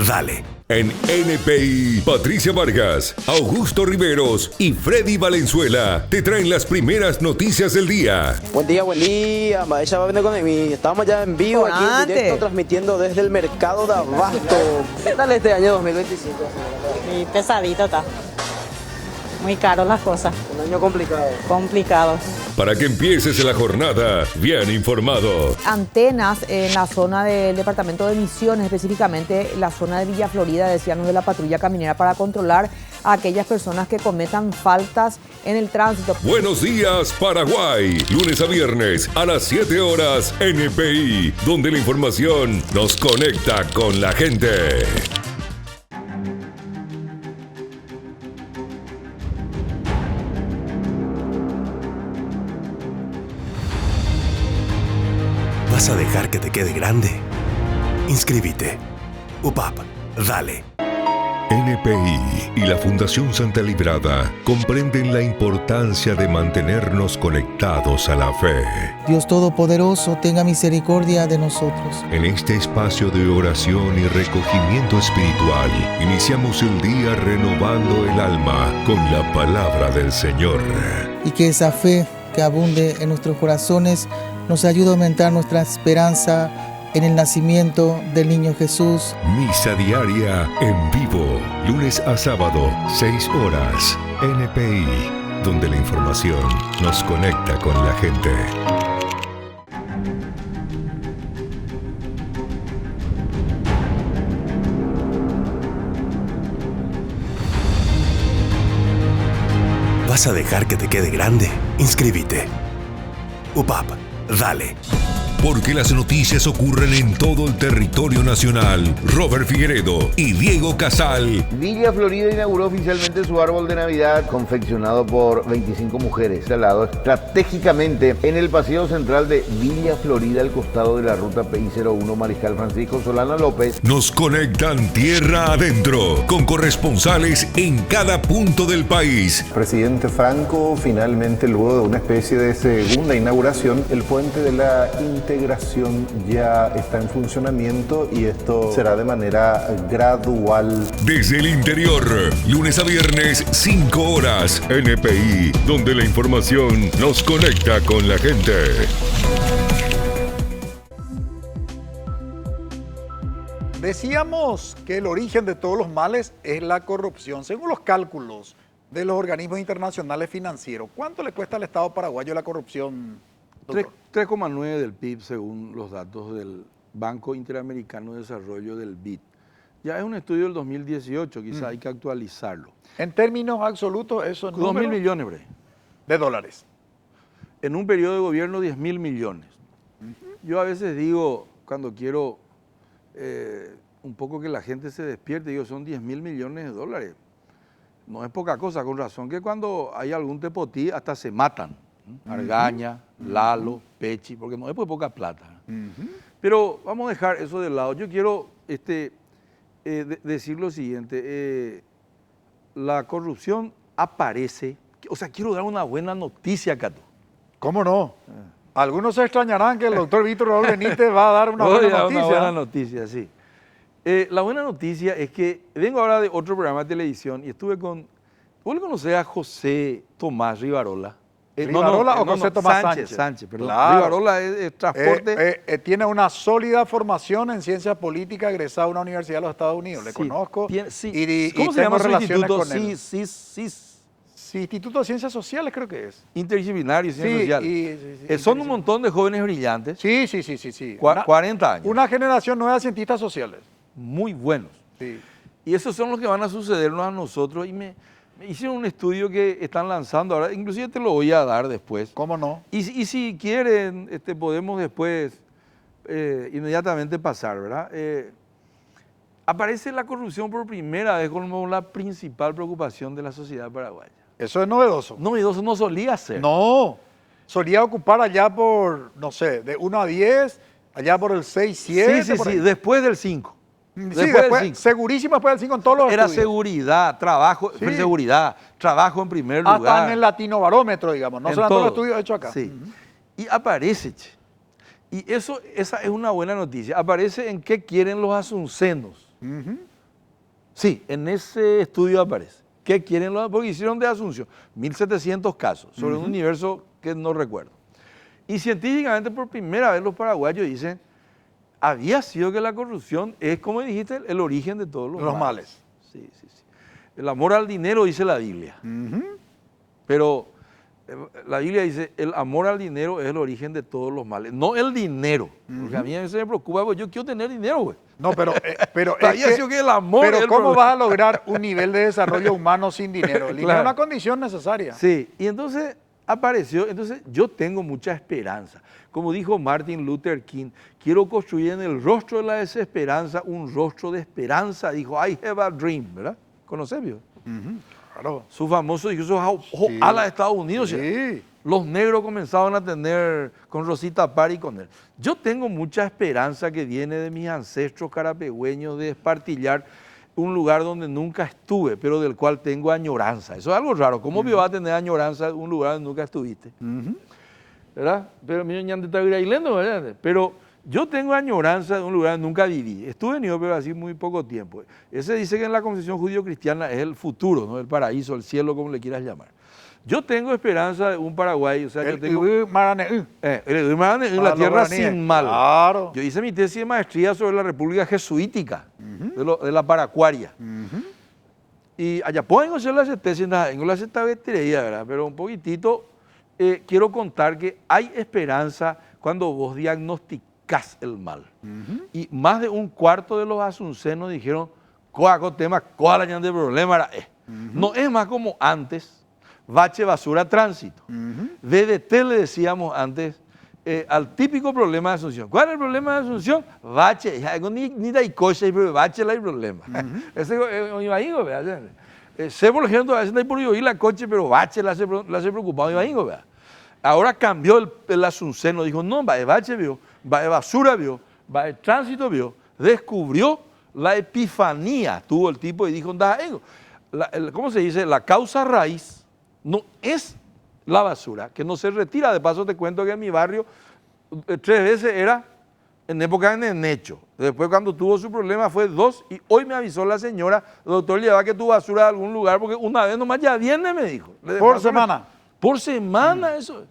Dale. En NPI, Patricia Vargas, Augusto Riveros y Freddy Valenzuela te traen las primeras noticias del día. Buen día, ella va a venir con mí. Estamos ya en vivo aquí en directo transmitiendo desde el mercado de Abasto. ¿Qué tal este año 2025? Y pesadito está. Muy caro las cosas. Un año complicado. Complicado. Para que empieces la jornada bien informado. Antenas en la zona del departamento de Misiones, específicamente la zona de Villa Florida, decían los de la patrulla caminera, para controlar a aquellas personas que cometan faltas en el tránsito. Buenos días, Paraguay. Lunes a viernes a las 7 horas, NPI, donde la información nos conecta con la gente. ¿Vas a dejar que te quede grande? Inscríbete. UPAP. Dale. NPI y la Fundación Santa Librada comprenden la importancia de mantenernos conectados a la fe. Dios Todopoderoso, tenga misericordia de nosotros. En este espacio de oración y recogimiento espiritual, iniciamos el día renovando el alma con la palabra del Señor. Y que esa fe que abunde en nuestros corazones nos ayude a aumentar nuestra esperanza en el nacimiento del niño Jesús. Misa diaria en vivo, lunes a sábado, 6 horas, NPI, donde la información nos conecta con la gente. ¿Vas a dejar que te quede grande? Inscríbete. UPAP. Dale. Porque las noticias ocurren en todo el territorio nacional. Robert Figueredo y Diego Casal. Villa Florida inauguró oficialmente su árbol de Navidad, confeccionado por 25 mujeres, instalado estratégicamente en el pasillo central de Villa Florida, al costado de la ruta PI-01 Mariscal Francisco Solano López. Nos conectan tierra adentro, con corresponsales en cada punto del país. Presidente Franco, finalmente, luego de una especie de segunda inauguración, el puente de la integración ya está en funcionamiento y esto será de manera gradual. Desde el interior, lunes a viernes, 5 horas, NPI, donde la información nos conecta con la gente. Decíamos que el origen de todos los males es la corrupción. Según los cálculos de los organismos internacionales financieros, ¿cuánto le cuesta al Estado paraguayo la corrupción, doctor? 3,9 del PIB según los datos del Banco Interamericano de Desarrollo, del BID. Ya es un estudio del 2018, quizá hay que actualizarlo. En términos absolutos, eso es 2.000 millones, Bre. de dólares. En un periodo de gobierno, 10.000 millones. Yo a veces digo, cuando quiero un poco que la gente se despierte, digo, son 10.000 millones de dólares. No es poca cosa, con razón que cuando hay algún tepotí hasta se matan. Argaña, Lalo, Pechi, porque no es por poca plata. Pero vamos a dejar eso de lado. Yo quiero decir lo siguiente. La corrupción aparece, o sea, quiero dar una buena noticia, Cato. ¿Cómo no? Algunos se extrañarán que el doctor Víctor Raúl Benítez va a dar una buena noticia. Una buena noticia, sí. La buena noticia es que vengo ahora de otro programa de televisión y estuve con... ¿Vos le conocés a José Tomás Rivarola? ¿Rivarola o José Tomás Sánchez? Sánchez, perdón. Claro. Rivarola es transporte. Tiene una sólida formación en ciencias políticas, egresado a una universidad de los Estados Unidos. Le conozco. Sí. ¿Cómo se llama su instituto? Con él. Sí, Instituto de Ciencias Sociales, creo que es. Interdisciplinario, Ciencias Sociales. Son un montón de jóvenes brillantes. Sí. 40 años. Una generación nueva de cientistas sociales. Muy buenos. Sí. Y esos son los que van a sucedernos a nosotros. Y me hicieron un estudio que están lanzando ahora, inclusive te lo voy a dar después. ¿Cómo no? Y si quieren, podemos después inmediatamente pasar, ¿verdad? aparece la corrupción por primera vez como la principal preocupación de la sociedad paraguaya. Eso es novedoso. Novedoso no solía ser. No, solía ocupar allá por, no sé, de 1 a 10, allá por el 6, 7. Sí, después del 5. Sí, después, segurísimo después del 5 en todos los Era estudios. seguridad, trabajo, seguridad, trabajo en primer lugar. Hasta en el latinobarómetro, digamos, no son todos los estudios hechos acá. Sí. Y aparece, y esa es una buena noticia, aparece en qué quieren los asuncenos. Sí, en ese estudio aparece. ¿Qué quieren los? Porque hicieron de Asunción 1.700 casos sobre un universo que no recuerdo. Y científicamente por primera vez los paraguayos dicen, había sido que la corrupción es, como dijiste, el origen de todos los males. Sí. El amor al dinero dice la Biblia. Pero la Biblia dice, el amor al dinero es el origen de todos los males. No el dinero. Porque a mí a veces me preocupa, porque yo quiero tener dinero, güey. No, pero que el amor pero ¿cómo vas a lograr un nivel de desarrollo humano sin dinero? El dinero es una condición necesaria. Sí, y entonces apareció, entonces yo tengo mucha esperanza. Como dijo Martin Luther King, quiero construir en el rostro de la desesperanza un rostro de esperanza. Dijo, I have a dream, ¿verdad? ¿Conoces, vio? Claro. Su famoso discurso a la Estados Unidos. Sí. Los negros comenzaban a tener con Rosita Pari con él. Yo tengo mucha esperanza que viene de mis ancestros carapegüeños de espartillar un lugar donde nunca estuve, pero del cual tengo añoranza. Eso es algo raro. ¿Cómo me va a tener añoranza de un lugar donde nunca estuviste? ¿Verdad? Pero yo tengo añoranza de un lugar donde nunca viví. Estuve en New York, pero así muy poco tiempo. Ese dice que en la concepción judío-cristiana es el futuro, ¿no? El paraíso, el cielo, como le quieras llamar. Yo tengo esperanza de un Paraguay, o sea, yo tengo... la tierra sin mal. Claro. Yo hice mi tesis de maestría sobre la República Jesuítica, de la Paracuaria. Y allá pueden hacer las tesis, en la vetería, ¿verdad? Pero un poquitito, quiero contar que hay esperanza cuando vos diagnosticás el mal. Y más de un cuarto de los asuncenos dijeron, ¿cuál tema, cuál año de problema era? No es más como antes. Bache, basura, tránsito. DDT le decíamos antes al típico problema de Asunción. ¿Cuál es el problema de Asunción? Bache, ni da coche, pero bache la hay problema. Ese imagino, ¿verdad? Sé, por ejemplo, a veces no hay por oír la coche, pero bache la hace preocupado, imagino, ¿verdad? Ahora cambió el Asunceno, dijo, no, va de bache, vio, va de basura, vio, va de tránsito, vio. Descubrió la epifanía, tuvo el tipo y dijo, ¿cómo se dice? La causa raíz no es la basura, que no se retira. De paso te cuento que en mi barrio 3 veces era en época de Necho. Después cuando tuvo su problema fue 2 y hoy me avisó la señora, doctor, lleva que tu basura a algún lugar porque una vez nomás ya viene, me dijo. ¿Por semana? Por semana eso.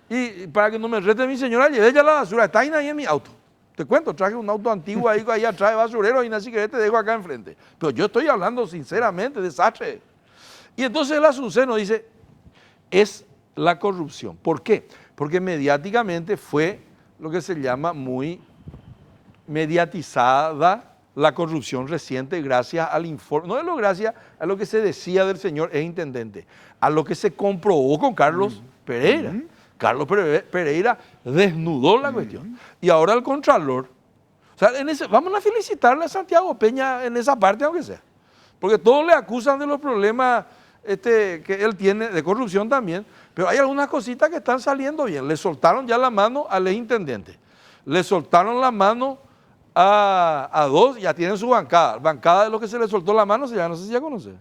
Y para que no me rete mi señora, llevé ya la basura, está ahí en mi auto. Te cuento, traje un auto antiguo ahí atrás de basurero y así que te dejo acá enfrente. Pero yo estoy hablando sinceramente, desastre. Y entonces el Asunceno dice, es la corrupción. ¿Por qué? Porque mediáticamente fue lo que se llama muy mediatizada la corrupción reciente gracias al informe, no es gracias a lo que se decía del señor intendente, a lo que se comprobó con Carlos Pereira. Carlos Pereira desnudó la cuestión. Y ahora el Contralor, o sea, vamos a felicitarle a Santiago Peña en esa parte, aunque sea. Porque todos le acusan de los problemas que él tiene de corrupción también, pero hay algunas cositas que están saliendo bien. Le soltaron ya la mano al intendente, le soltaron la mano a 2, ya tienen su bancada. Bancada de lo que se le soltó la mano, no sé si ya conoce.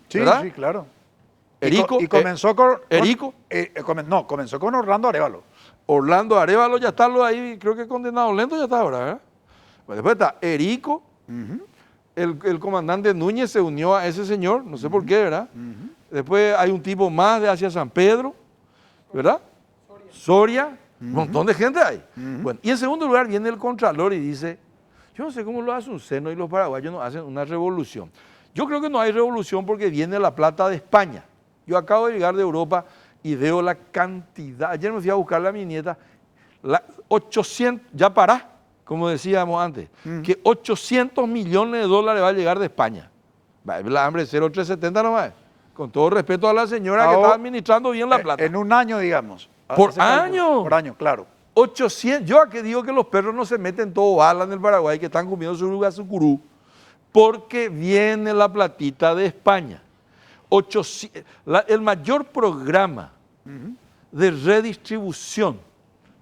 Sí, sí, claro. Erico, y comenzó con... Erico. Comenzó con Orlando Arévalo. Orlando Arévalo ya está ahí, creo que condenado lento ya está ahora, ¿verdad? Pues después está Erico. El comandante Núñez se unió a ese señor, no sé por qué, ¿verdad? Después hay un tipo más de hacia San Pedro, ¿verdad? Soria, un montón de gente hay. Bueno, y en segundo lugar viene el Contralor y dice, yo no sé cómo lo hace Asunceno y los paraguayos no hacen una revolución. Yo creo que no hay revolución porque viene la plata de España. Yo acabo de llegar de Europa y veo la cantidad, ayer me fui a buscarle a mi nieta, 800, ya pará, como decíamos antes, que 800 millones de dólares va a llegar de España. La hambre 0,370 nomás. Con todo respeto a la señora que está administrando bien la plata. En un año, digamos. ¿Por año? Por año, claro. 800, yo aquí digo que los perros no se meten todo bala en el Paraguay, que están comiendo su sucurú. porque viene la platita de España. El mayor programa de redistribución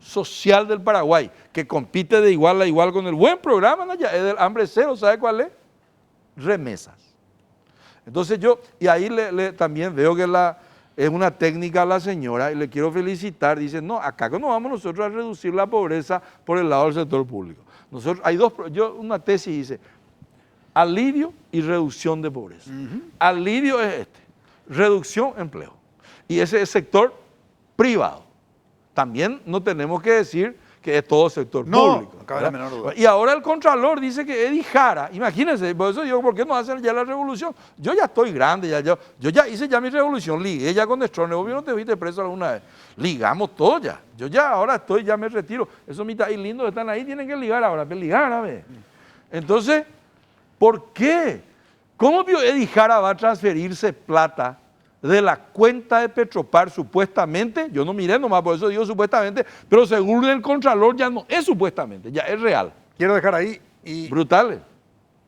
social del Paraguay, que compite de igual a igual con el buen programa, ¿no? Ya es del hambre cero, ¿sabe cuál es? Remesas. Entonces y ahí también veo que es una técnica a la señora y le quiero felicitar. Dice, no, acá no vamos nosotros a reducir la pobreza por el lado del sector público. Nosotros, una tesis dice, alivio y reducción de pobreza. Alivio es reducción empleo. Y ese es sector privado. También no tenemos que decir que es todo sector público. No cabe la menor duda. Y ahora el Contralor dice que Eddie Jara, imagínense, por eso digo, ¿por qué no hacen ya la revolución? Yo ya estoy grande, yo ya hice mi revolución, ligué ya con Destrone, vos no te viste preso alguna vez, ligamos todo ya, yo ya ahora ya me retiro, esos mitad lindos que están ahí tienen que ligar ahora, ligar a ver. Entonces, ¿por qué? ¿Cómo Eddie Jara va a transferirse plata de la cuenta de Petropar supuestamente? Yo no miré nomás, por eso digo supuestamente, pero según el Contralor ya no es supuestamente, ya es real. Quiero dejar ahí brutales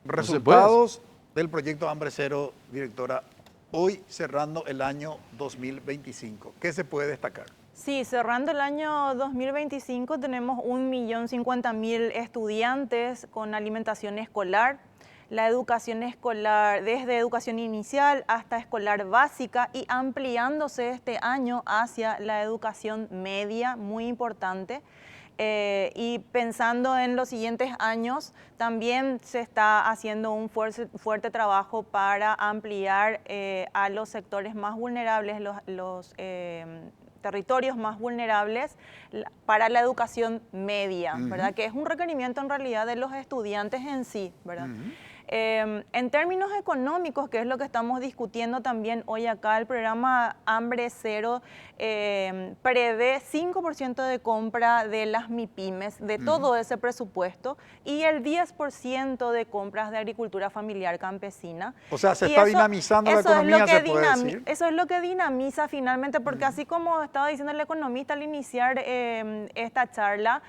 resultados del proyecto Hambre Cero, directora, hoy cerrando el año 2025. ¿Qué se puede destacar? Sí, cerrando el año 2025 tenemos 1.050.000 estudiantes con alimentación escolar. La educación escolar, desde educación inicial hasta escolar básica y ampliándose este año hacia la educación media, muy importante. Y pensando en los siguientes años, también se está haciendo un fuerte trabajo para ampliar a los sectores más vulnerables, los territorios más vulnerables para la educación media, ¿verdad? Que es un requerimiento en realidad de los estudiantes en sí, ¿verdad? En términos económicos, que es lo que estamos discutiendo también hoy acá, el programa Hambre Cero prevé 5% de compra de las MIPYMES, de todo ese presupuesto, y el 10% de compras de agricultura familiar campesina. O sea, se está dinamizando la economía, se puede decir. Eso es lo que dinamiza finalmente, porque así como estaba diciendo el economista al iniciar esta charla,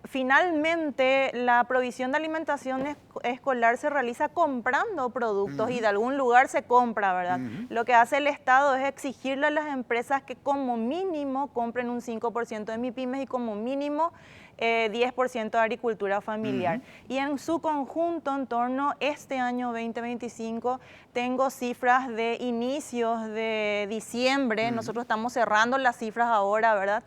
finalmente la provisión de alimentación escolar se realiza comprando productos y de algún lugar se compra, ¿verdad? Lo que hace el Estado es exigirle a las empresas que como mínimo compren un 5% de MIPYMES y como mínimo 10% de agricultura familiar. Y en su conjunto, en torno a este año 2025, tengo cifras de inicios de diciembre, nosotros estamos cerrando las cifras ahora, ¿verdad?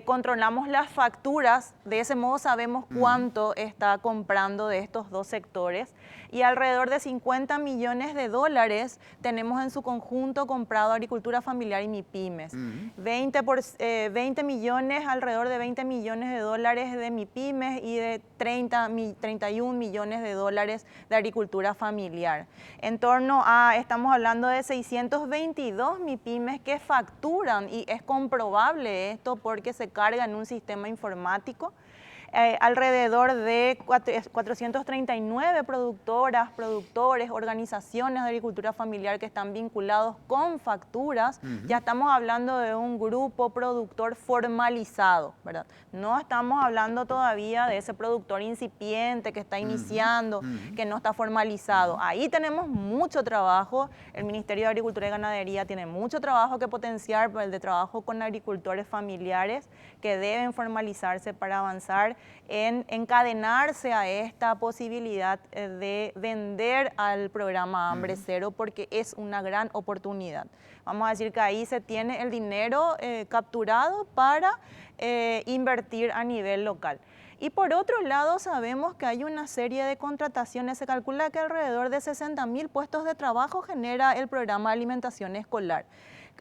Controlamos las facturas, de ese modo sabemos cuánto está comprando de estos dos sectores y alrededor de 50 millones de dólares tenemos en su conjunto comprado agricultura familiar y MIPYMES. 20 millones, alrededor de 20 millones de dólares de MIPYMES y de 31 millones de dólares de agricultura familiar. En torno a, estamos hablando de 622 MIPYMES que facturan y es comprobable esto porque se carga en un sistema informático. Alrededor de 439 productoras, productores, organizaciones de agricultura familiar que están vinculados con facturas. Ya estamos hablando de un grupo productor formalizado, ¿verdad? No estamos hablando todavía de ese productor incipiente que está iniciando, que no está formalizado. Ahí tenemos mucho trabajo. El Ministerio de Agricultura y Ganadería tiene mucho trabajo que potenciar, el de trabajo con agricultores familiares que deben formalizarse para avanzar en encadenarse a esta posibilidad de vender al programa Hambre Cero porque es una gran oportunidad. Vamos a decir que ahí se tiene el dinero capturado para invertir a nivel local. Y por otro lado sabemos que hay una serie de contrataciones, se calcula que alrededor de 60.000 puestos de trabajo genera el programa de alimentación escolar.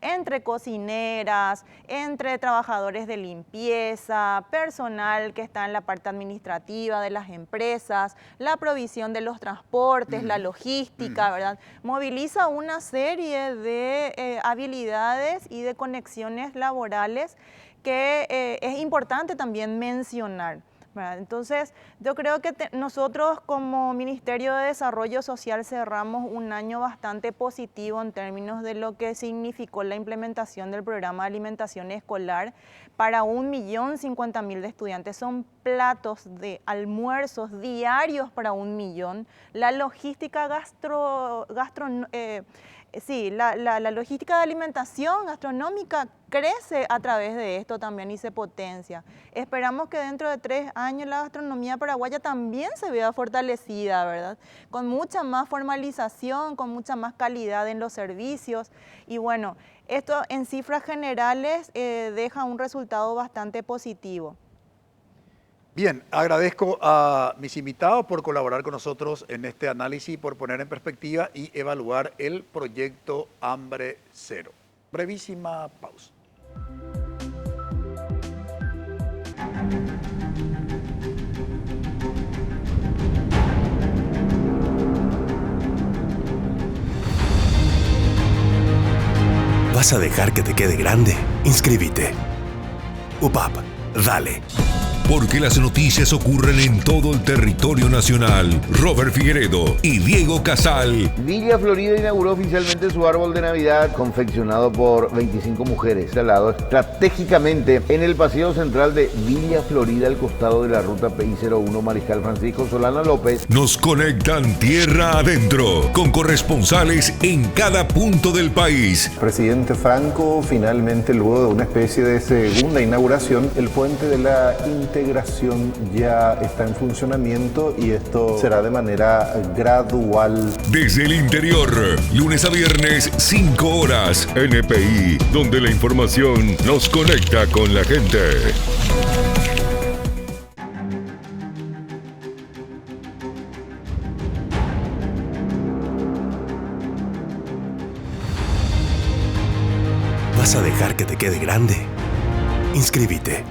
Entre cocineras, entre trabajadores de limpieza, personal que está en la parte administrativa de las empresas, la provisión de los transportes, la logística, ¿verdad? Moviliza una serie de habilidades y de conexiones laborales que es importante también mencionar, ¿verdad? Entonces, yo creo que nosotros como Ministerio de Desarrollo Social cerramos un año bastante positivo en términos de lo que significó la implementación del programa de alimentación escolar para 1.050.000 de estudiantes. Son platos de almuerzos diarios para 1 millón. La logística la logística de alimentación gastronómica crece a través de esto también y se potencia. Esperamos que dentro de 3 años la gastronomía paraguaya también se vea fortalecida, ¿verdad? Con mucha más formalización, con mucha más calidad en los servicios. Y bueno, esto en cifras generales deja un resultado bastante positivo. Bien, agradezco a mis invitados por colaborar con nosotros en este análisis, por poner en perspectiva y evaluar el proyecto Hambre Cero. Brevísima pausa. ¿Vas a dejar que te quede grande? Inscríbete. UPAP, dale. Porque las noticias ocurren en todo el territorio nacional. Robert Figueredo y Diego Casal. Villa Florida inauguró oficialmente su árbol de Navidad, confeccionado por 25 mujeres, instalado estratégicamente en el pasillo central de Villa Florida, al costado de la ruta PI01 Mariscal Francisco Solana López. Nos conectan tierra adentro, con corresponsales en cada punto del país. Presidente Franco, finalmente, luego de una especie de segunda inauguración, el puente de la integración ya está en funcionamiento y esto será de manera gradual. Desde el interior, lunes a viernes, 5 horas, NPI, donde la información nos conecta con la gente. ¿Vas a dejar que te quede grande? Inscríbete.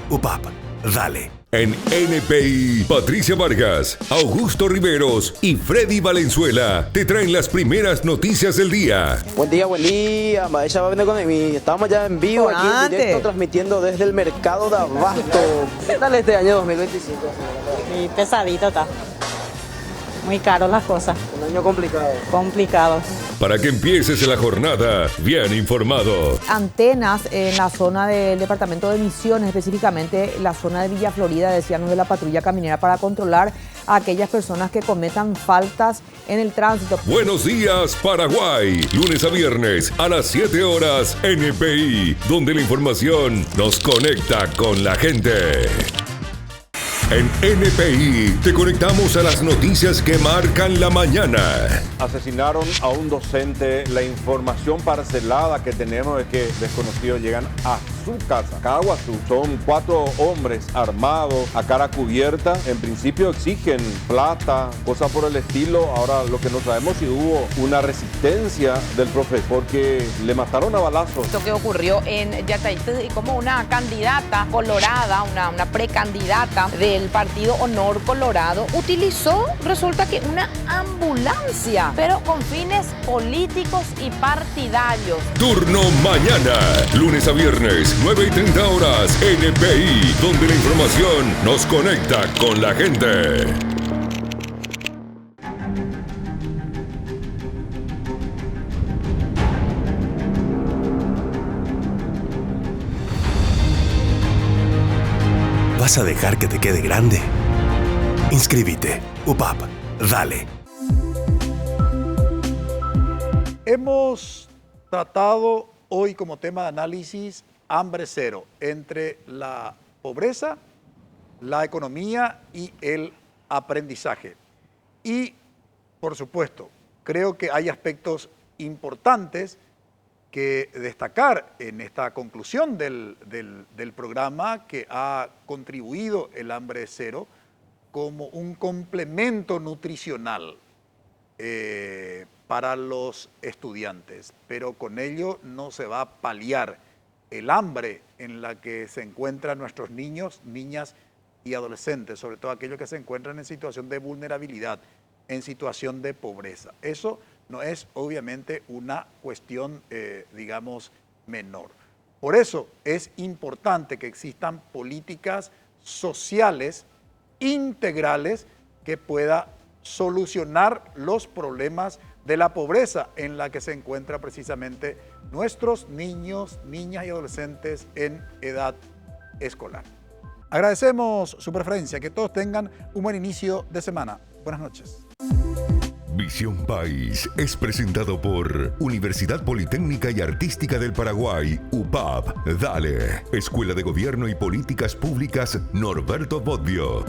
UPAP, dale. En NPI, Patricia Vargas, Augusto Riveros y Freddy Valenzuela te traen las primeras noticias del día. Buen día, ella va a venir con mí. Estamos ya en vivo aquí en directo, transmitiendo desde el mercado de Abasto. ¿Qué tal este año 2025? Y pesadito está. Muy caro las cosas. Un año complicado. Complicado. Para que empieces la jornada bien informado. Antenas en la zona del departamento de Misiones, específicamente la zona de Villa Florida, decían de la patrulla caminera, para controlar a aquellas personas que cometan faltas en el tránsito. Buenos días, Paraguay. Lunes a viernes a las 7 horas, NPI, donde la información nos conecta con la gente. En NPI te conectamos a las noticias que marcan la mañana. Asesinaron a un docente. La información parcelada que tenemos es que desconocidos llegan a su casa, Caguazú. Son 4 hombres armados, a cara cubierta. En principio exigen plata, cosas por el estilo. Ahora lo que no sabemos si hubo una resistencia del profesor, porque le mataron a balazos. Esto que ocurrió en Yataití, y como una candidata colorada, una precandidata del partido Honor Colorado, utilizó, resulta que una ambulancia, pero con fines políticos y partidarios. Turno mañana, lunes a viernes, 9:30 horas, NPI, donde la información nos conecta con la gente. ¿Vas a dejar que te quede grande? Inscríbete. UPAP, dale. Hemos tratado hoy como tema de análisis hambre cero, entre la pobreza, la economía y el aprendizaje. Y, por supuesto, creo que hay aspectos importantes que destacar en esta conclusión del programa, que ha contribuido el hambre cero como un complemento nutricional para los estudiantes, pero con ello no se va a paliar el hambre en la que se encuentran nuestros niños, niñas y adolescentes, sobre todo aquellos que se encuentran en situación de vulnerabilidad, en situación de pobreza. Eso no es obviamente una cuestión, digamos, menor. Por eso es importante que existan políticas sociales, integrales, que pueda solucionar los problemas de la pobreza en la que se encuentran precisamente nuestros niños, niñas y adolescentes en edad escolar. Agradecemos su preferencia, que todos tengan un buen inicio de semana. Buenas noches. Visión País es presentado por Universidad Politécnica y Artística del Paraguay, UPAP. Dale, Escuela de Gobierno y Políticas Públicas Norberto Bobbio.